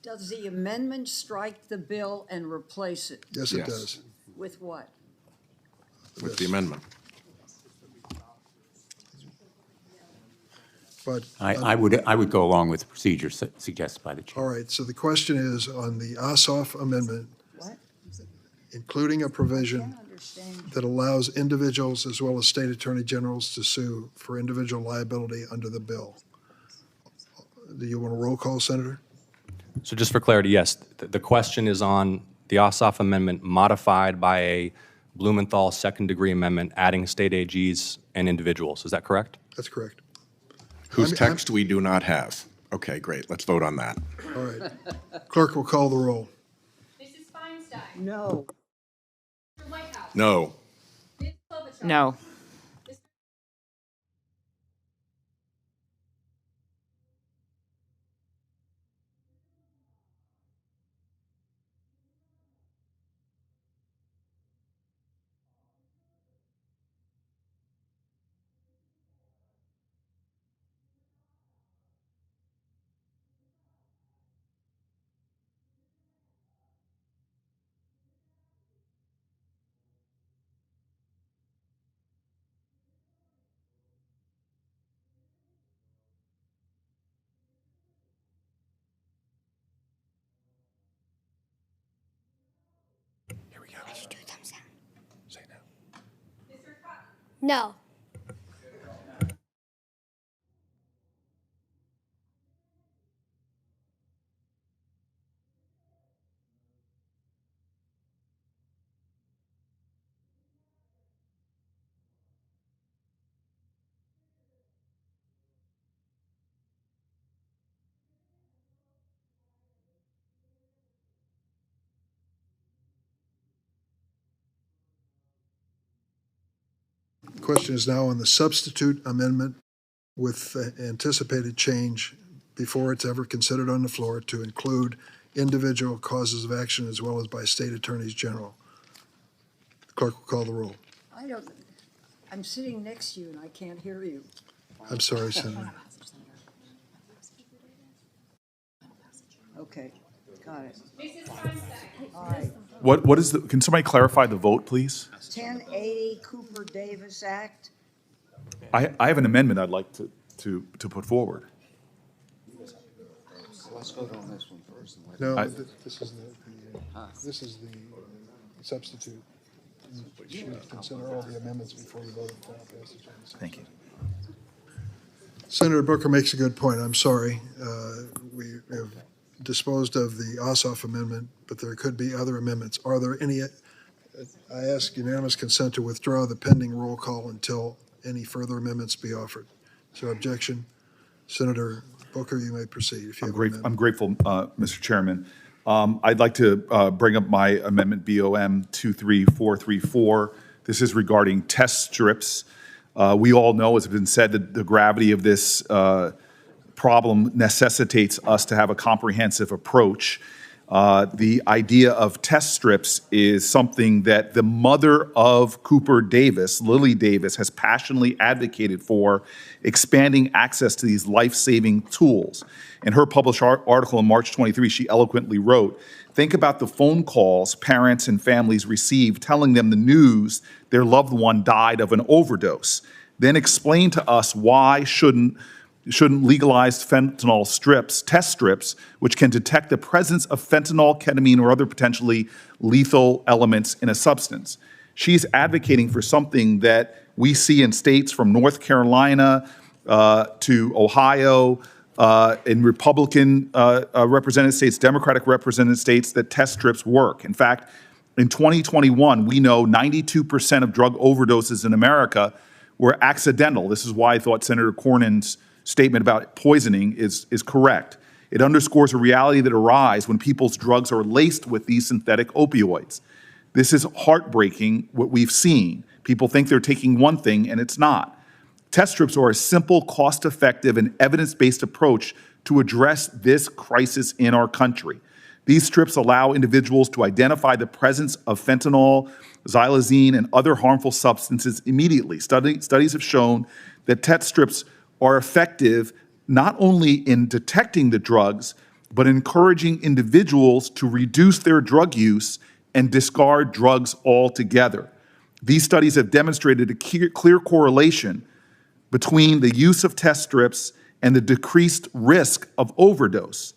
Does the amendment strike the bill and replace it? Yes, it does. With what? With the amendment. But I would go along with the procedure suggested by the chair. all right, so the question is on the Ossoff amendment, What? including a provision that allows individuals as well as state attorney generals to sue for individual liability under the bill. Do you want a roll call, Senator? So just for clarity, yes, the question is on the Ossoff amendment modified by a Blumenthal second-degree amendment adding state AGs and individuals. Is that correct? That's correct. Whose text we do not have. Okay, great. Let's vote on that. All right. Clerk will call the roll. Mrs. Feinstein. No. Mr. Whitehouse. No. Ms. Klobuchar. No. Here we go. Say no. Mr. Cotton. No. The question is now on the substitute amendment with anticipated change before it's ever considered on the floor to include individual causes of action as well as by state attorneys general. The clerk will call the roll. I'm sitting next to you and I can't hear you. I'm sorry, Senator. Okay, got it. Mrs. Feinstein. All right. What is the, can somebody clarify the vote, please? 1080 Cooper Davis Act. I have an amendment I'd like to put forward. Let's vote on this one first. No, this is the substitute. You should consider all the amendments before you vote on passage. Thank you. Senator Booker makes a good point. I'm sorry. We have disposed of the Ossoff amendment, but there could be other amendments. Are there any? I ask unanimous consent to withdraw the pending roll call until any further amendments be offered. Is there objection? Senator Booker, you may proceed. If you have an amendment. I'm grateful, Mr. Chairman. I'd like to bring up my amendment BOM 23434. This is regarding test strips. We all know, as has been said, that the gravity of this problem necessitates us to have a comprehensive approach. The idea of test strips is something that the mother of Cooper Davis, Lily Davis, has passionately advocated for, expanding access to these life-saving tools. In her published article in March 23, she eloquently wrote, "Think about the phone calls parents and families receive telling them the news their loved one died of an overdose. Then explain to us why shouldn't legalize fentanyl strips, test strips, which can detect the presence of fentanyl, ketamine, or other potentially lethal elements in a substance." She's advocating for something that we see in states from North Carolina to Ohio, in Republican represented states, Democratic represented states, that test strips work. In fact, in 2021, we know 92% of drug overdoses in America were accidental. This is why I thought Senator Cornyn's statement about poisoning is correct. It underscores a reality that arises when people's drugs are laced with these synthetic opioids. This is heartbreaking, what we've seen. People think they're taking one thing, and it's not. Test strips are a simple, cost-effective, and evidence-based approach to address this crisis in our country. These strips allow individuals to identify the presence of fentanyl, xylazine, and other harmful substances immediately. Studies have shown that test strips are effective not only in detecting the drugs, but encouraging individuals to reduce their drug use and discard drugs altogether. These studies have demonstrated a clear correlation between the use of test strips and the decreased risk of overdose.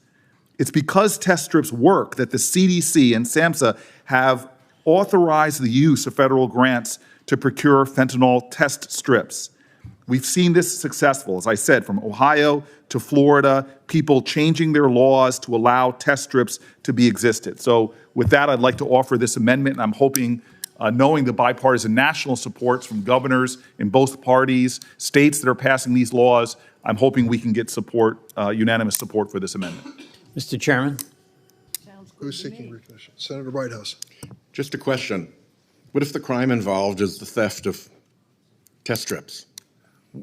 It's because test strips work that the CDC and SAMHSA have authorized the use of federal grants to procure fentanyl test strips. We've seen this successful, as I said, from Ohio to Florida, people changing their laws to allow test strips to be existed. So with that, I'd like to offer this amendment, and I'm hoping, knowing the bipartisan national supports from governors in both parties, states that are passing these laws, I'm hoping we can get support, unanimous support for this amendment. Mr. Chairman? Who's seeking recognition? Senator Whitehouse. Just a question. What if the crime involved is the theft of test strips?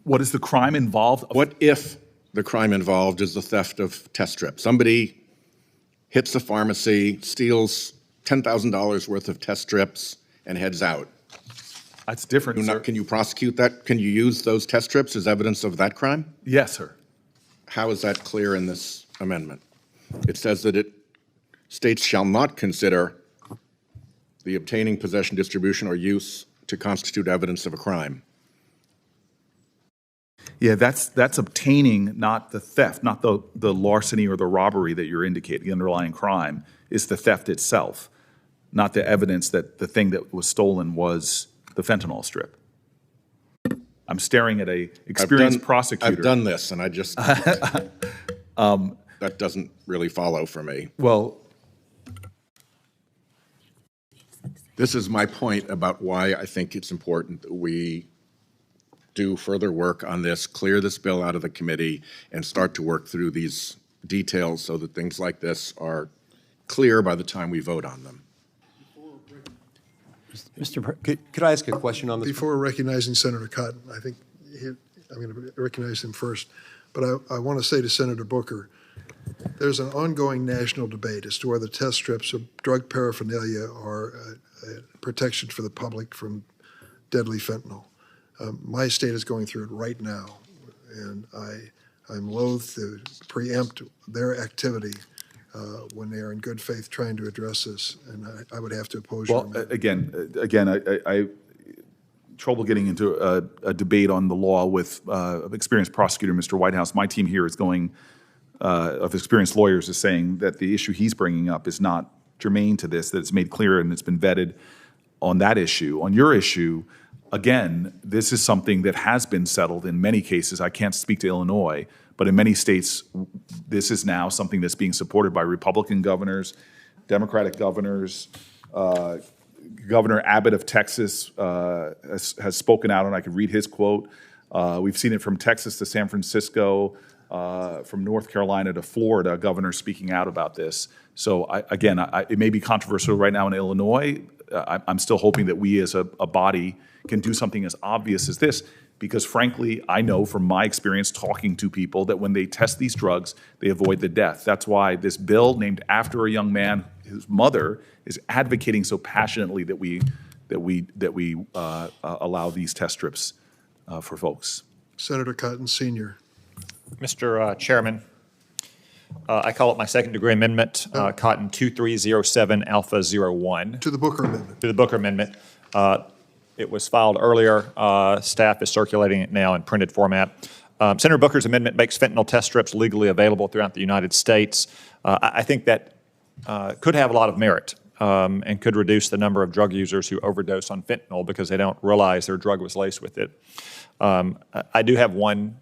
What is the crime involved? What if the crime involved is the theft of test strips? Somebody hits a pharmacy, steals $10,000 worth of test strips, and heads out. That's different, sir. Can you prosecute that? Can you use those test strips as evidence of that crime? Yes, sir. How is that clear in this amendment? It says that states shall not consider the obtaining, possession, distribution, or use to constitute evidence of a crime. Yeah, that's obtaining, not the theft, not the larceny or the robbery that you're indicating. The underlying crime is the theft itself, not the evidence that the thing that was stolen was the fentanyl strip. I'm staring at a experienced prosecutor. I've done this, and I just that doesn't really follow for me. Well, this is my point about why I think it's important that we do further work on this, clear this bill out of the committee, and start to work through these details so that things like this are clear by the time we vote on them. Could I ask a question on this? Before recognizing Senator Cotton, I think I'm going to recognize him first, but I want to say to Senator Booker, there's an ongoing national debate as to whether test strips or drug paraphernalia are a protection for the public from deadly fentanyl. My state is going through it right now, and I'm loath to preempt their activity when they are in good faith trying to address this, and I would have to oppose your amendment. Again, I trouble getting into a debate on the law with experienced prosecutor, Mr. Whitehouse. My team here is going, of experienced lawyers, is saying that the issue he's bringing up is not germane to this, that it's made clear and it's been vetted on that issue. On your issue, again, this is something that has been settled in many cases. I can't speak to Illinois, but in many states, this is now something that's being supported by Republican governors, Democratic governors. Governor Abbott of Texas has spoken out, and I could read his quote. We've seen it from Texas to San Francisco, from North Carolina to Florida, governors speaking out about this. So it may be controversial right now in Illinois. I'm still hoping that we as a body can do something as obvious as this. Because frankly, I know from my experience talking to people that when they test these drugs, they avoid the death. That's why this bill named after a young man, his mother, is advocating so passionately that we allow these test strips for folks. Senator Cotton Sr. Mr. Chairman, I call it my second-degree amendment, Cotton 2307 Alpha 01. To the Booker Amendment. To the Booker Amendment. It was filed earlier. Staff is circulating it now in printed format. Senator Booker's amendment makes fentanyl test strips legally available throughout the United States. I think that could have a lot of merit and could reduce the number of drug users who overdose on fentanyl because they don't realize their drug was laced with it. I do have one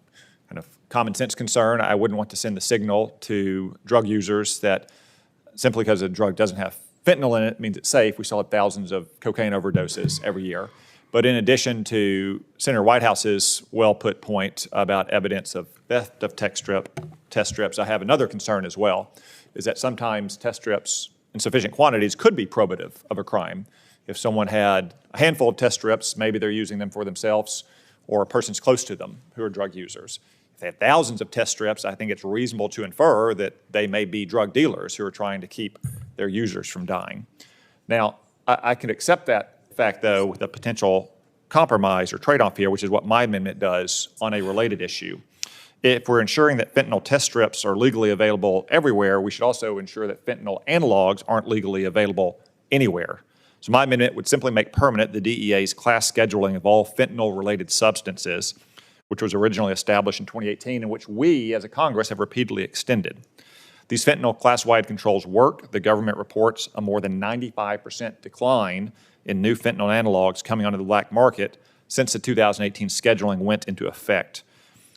kind of common sense concern. I wouldn't want to send the signal to drug users that simply because a drug doesn't have fentanyl in it means it's safe. We still have thousands of cocaine overdoses every year. But in addition to Senator Whitehouse's well-put point about evidence of theft of test strips, I have another concern as well, is that sometimes test strips in sufficient quantities could be probative of a crime. If someone had a handful of test strips, maybe they're using them for themselves or a person's close to them who are drug users. If they have thousands of test strips, I think it's reasonable to infer that they may be drug dealers who are trying to keep their users from dying. Now, I can accept that fact, though, with a potential compromise or trade-off here, which is what my amendment does on a related issue. If we're ensuring that fentanyl test strips are legally available everywhere, we should also ensure that fentanyl analogs aren't legally available anywhere. So my amendment would simply make permanent the DEA's class scheduling of all fentanyl-related substances, which was originally established in 2018 and which we, as a Congress, have repeatedly extended. These fentanyl class-wide controls work. The government reports a more than 95% decline in new fentanyl analogs coming onto the black market since the 2018 scheduling went into effect.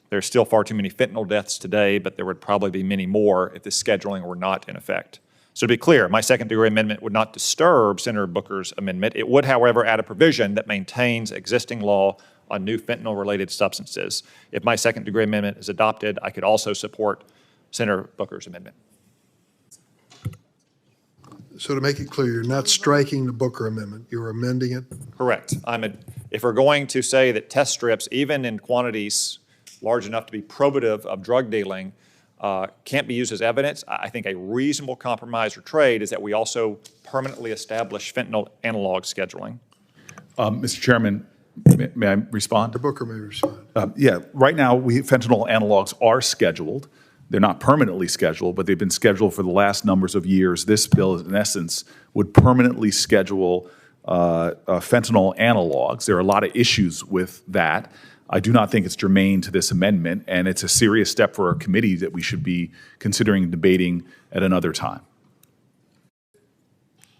There are still far too many fentanyl deaths today, but there would probably be many more if this scheduling were not in effect. So to be clear, my second-degree amendment would not disturb Senator Booker's amendment. It would, however, add a provision that maintains existing law on new fentanyl-related substances. If my second-degree amendment is adopted, I could also support Senator Booker's amendment. So to make it clear, you're not striking the Booker Amendment, you're amending it? Correct. If we're going to say that test strips, even in quantities large enough to be probative of drug dealing, can't be used as evidence, I think a reasonable compromise or trade is that we also permanently establish fentanyl analog scheduling. Mr. Chairman, may I respond? The Booker may respond. Yeah, right now, fentanyl analogs are scheduled. They're not permanently scheduled, but they've been scheduled for the last numbers of years. This bill, in essence, would permanently schedule fentanyl analogs. There are a lot of issues with that. I do not think it's germane to this amendment, and it's a serious step for our committee that we should be considering and debating at another time.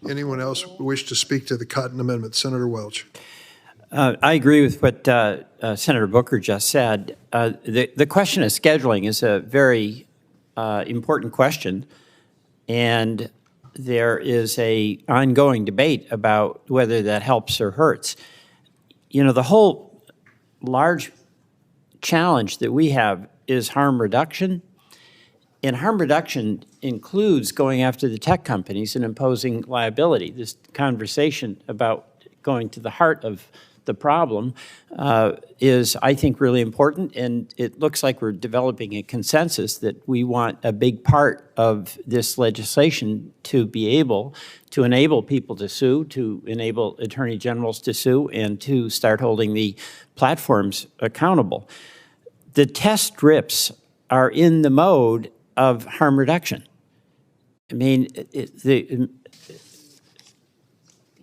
Anyone else wish to speak to the Cotton Amendment? Senator Welch. I agree with what Senator Booker just said. The question of scheduling is a very important question, and there is an ongoing debate about whether that helps or hurts. You know, the whole large challenge that we have is harm reduction, and harm reduction includes going after the tech companies and imposing liability. This conversation about going to the heart of the problem is, I think, really important, and it looks like we're developing a consensus that we want a big part of this legislation to be able to enable people to sue, to enable attorney generals to sue, and to start holding the platforms accountable. The test strips are in the mode of harm reduction. I mean,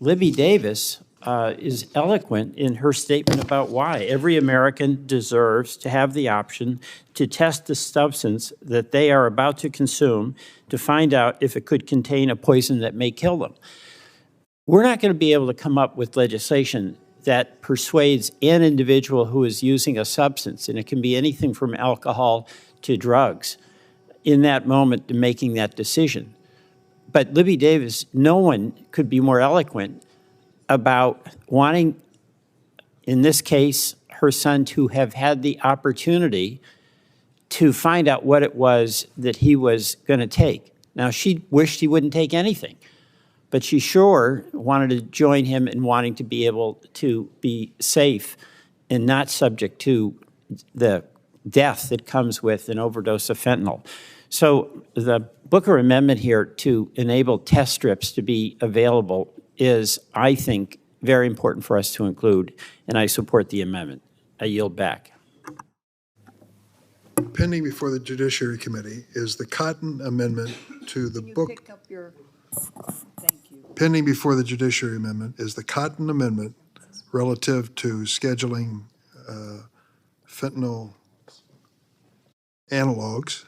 Libby Davis is eloquent in her statement about why every American deserves to have the option to test the substance that they are about to consume to find out if it could contain a poison that may kill them. We're not going to be able to come up with legislation that persuades an individual who is using a substance, and it can be anything from alcohol to drugs, in that moment to making that decision. But Libby Davis, no one could be more eloquent about wanting, in this case, her son to have had the opportunity to find out what it was that he was going to take. Now, she wished he wouldn't take anything, but she sure wanted to join him in wanting to be able to be safe and not subject to the death that comes with an overdose of fentanyl. So the Booker Amendment here to enable test strips to be available is, I think, very important for us to include, and I support the amendment. I yield back. Pending before the Judiciary Committee is the Cotton Amendment to the book. Pick up your, thank you. Pending before the Judiciary Amendment is the Cotton Amendment relative to scheduling fentanyl analogs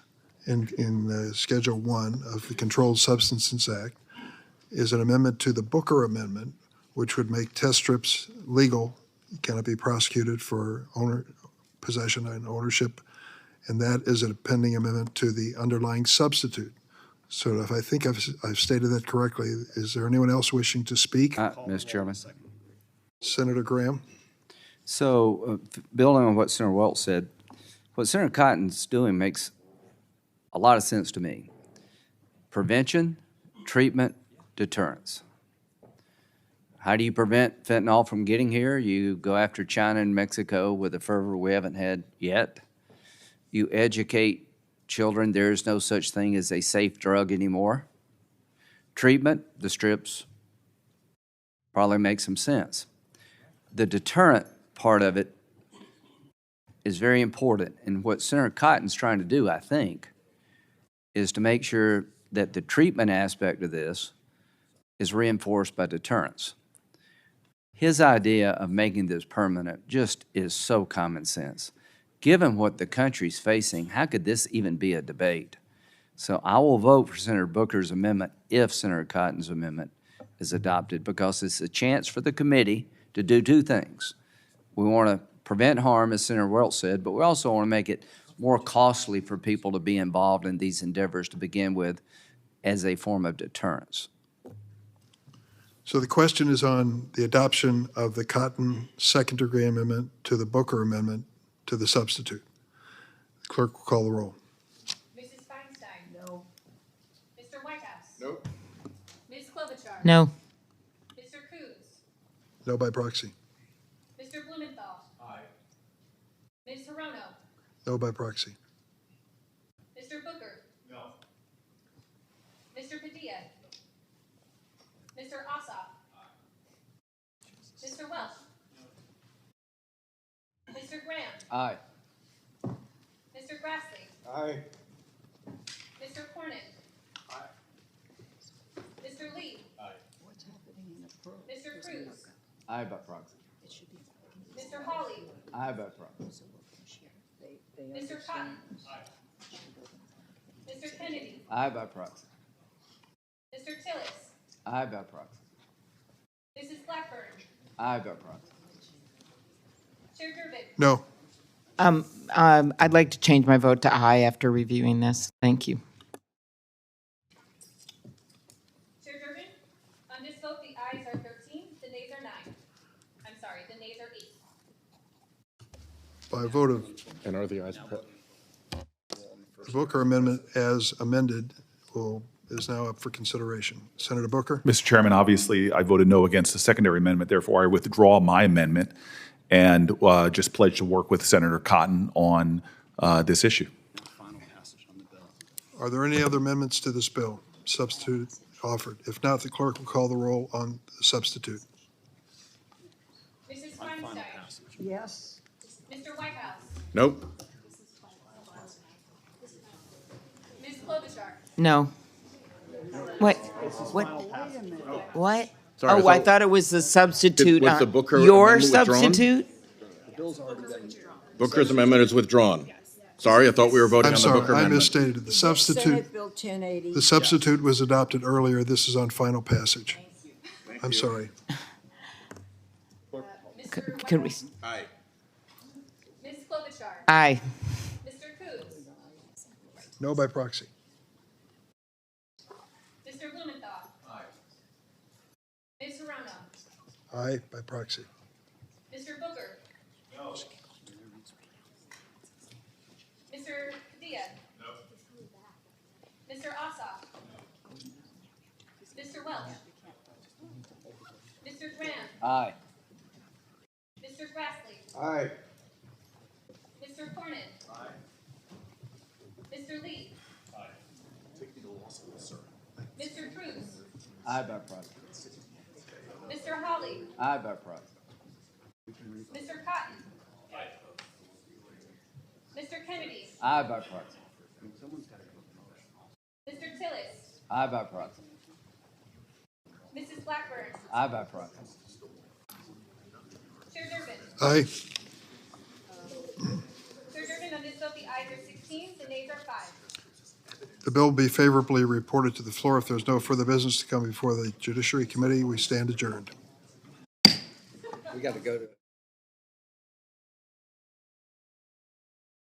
in Schedule 1 of the Controlled Substances Act, is an amendment to the Booker Amendment, which would make test strips legal, cannot be prosecuted for possession and ownership, and that is a pending amendment to the underlying substitute. So if I think I've stated that correctly, is there anyone else wishing to speak? Mr. Chairman. Senator Graham? So, building on what Senator Welch said, what Senator Cotton's doing makes a lot of sense to me. Prevention, treatment, deterrence. How do you prevent fentanyl from getting here? You go after China and Mexico with a fervor we haven't had yet. You educate children there is no such thing as a safe drug anymore. Treatment, the strips probably make some sense. The deterrent part of it is very important. And what Senator Cotton's trying to do, I think, is to make sure that the treatment aspect of this is reinforced by deterrence. His idea of making this permanent just is so common sense. Given what the country's facing, how could this even be a debate? So I will vote for Senator Booker's amendment if Senator Cotton's amendment is adopted, because it's a chance for the committee to do two things. We want to prevent harm, as Senator Welch said, but we also want to make it more costly for people to be involved in these endeavors to begin with as a form of deterrence. So the question is on the adoption of the Cotton second degree amendment to the Booker amendment to the substitute. The clerk will call the roll. Mrs. Feinstein? No. Mr. Whitehouse? Nope. Ms. Klobuchar? No. Mr. Coons? No by proxy. Mr. Blumenthal? Aye. Ms. Hirono? No by proxy. Mr. Booker? No. Mr. Padilla? Mr. Ossoff? Mr. Welch? Mr. Graham? Aye. Mr. Grassley? Aye. Mr. Cornyn? Aye. Mr. Lee? Aye. Mr. Cruz? Aye by proxy. Mr. Hawley? Aye by proxy. Mr. Cotton? Mr. Kennedy? Aye by proxy. Mr. Tillis? Aye by proxy. Mrs. Blackburn? Aye by proxy. Chair Durbin? No. I'd like to change my vote to aye after reviewing this. Thank you. Chair Durbin? On this vote, the ayes are 13, the nays are 9. I'm sorry, the nays are 8. By a vote of And are the ayes? the Booker amendment as amended is now up for consideration. Senator Booker? Mr. Chairman, obviously, I voted no against the secondary amendment. Therefore, I withdraw my amendment and just pledge to work with Senator Cotton on this issue. Are there any other amendments to this bill? Substitute offered. If not, the clerk will call the roll on the substitute. Mrs. Feinstein? Yes. Mr. Whitehouse? Nope. Ms. Klobuchar? No. What? What? What? Sorry, Oh, I thought it was the substitute. Was the Booker Your amendment withdrawn? substitute? Booker's amendment is withdrawn. Sorry, I thought we were voting I'm on the sorry, Booker I amendment. misstated. The substitute, Senate Bill 1080. the substitute was adopted earlier. This is on final passage. I'm sorry. Mr. Could we? Aye. Ms. Klobuchar? Aye. Mr. Coons? No by proxy. Mr. Blumenthal? Aye. Ms. Hirono? Aye by proxy. Mr. Booker? No. Mr. Padilla? No. Mr. Ossoff? Mr. Welch? Mr. Graham? Aye. Mr. Grassley? Aye. Mr. Cornyn. Aye. Mr. Lee. Aye. Mr. Cruz. Aye by proxy. Mr. Holly. Aye by proxy. Mr. Cotton. Mr. Kennedy. Aye by proxy. Mr. Tillis. Aye by proxy. Mrs. Blackburn. Aye by proxy. Chair Durbin. Aye. Chair Durbin, on this vote, the ayes are 16, the nays are 5. The bill will be favorably reported to the floor. If there's no further business to come before the Judiciary Committee, we stand adjourned. We got to go to.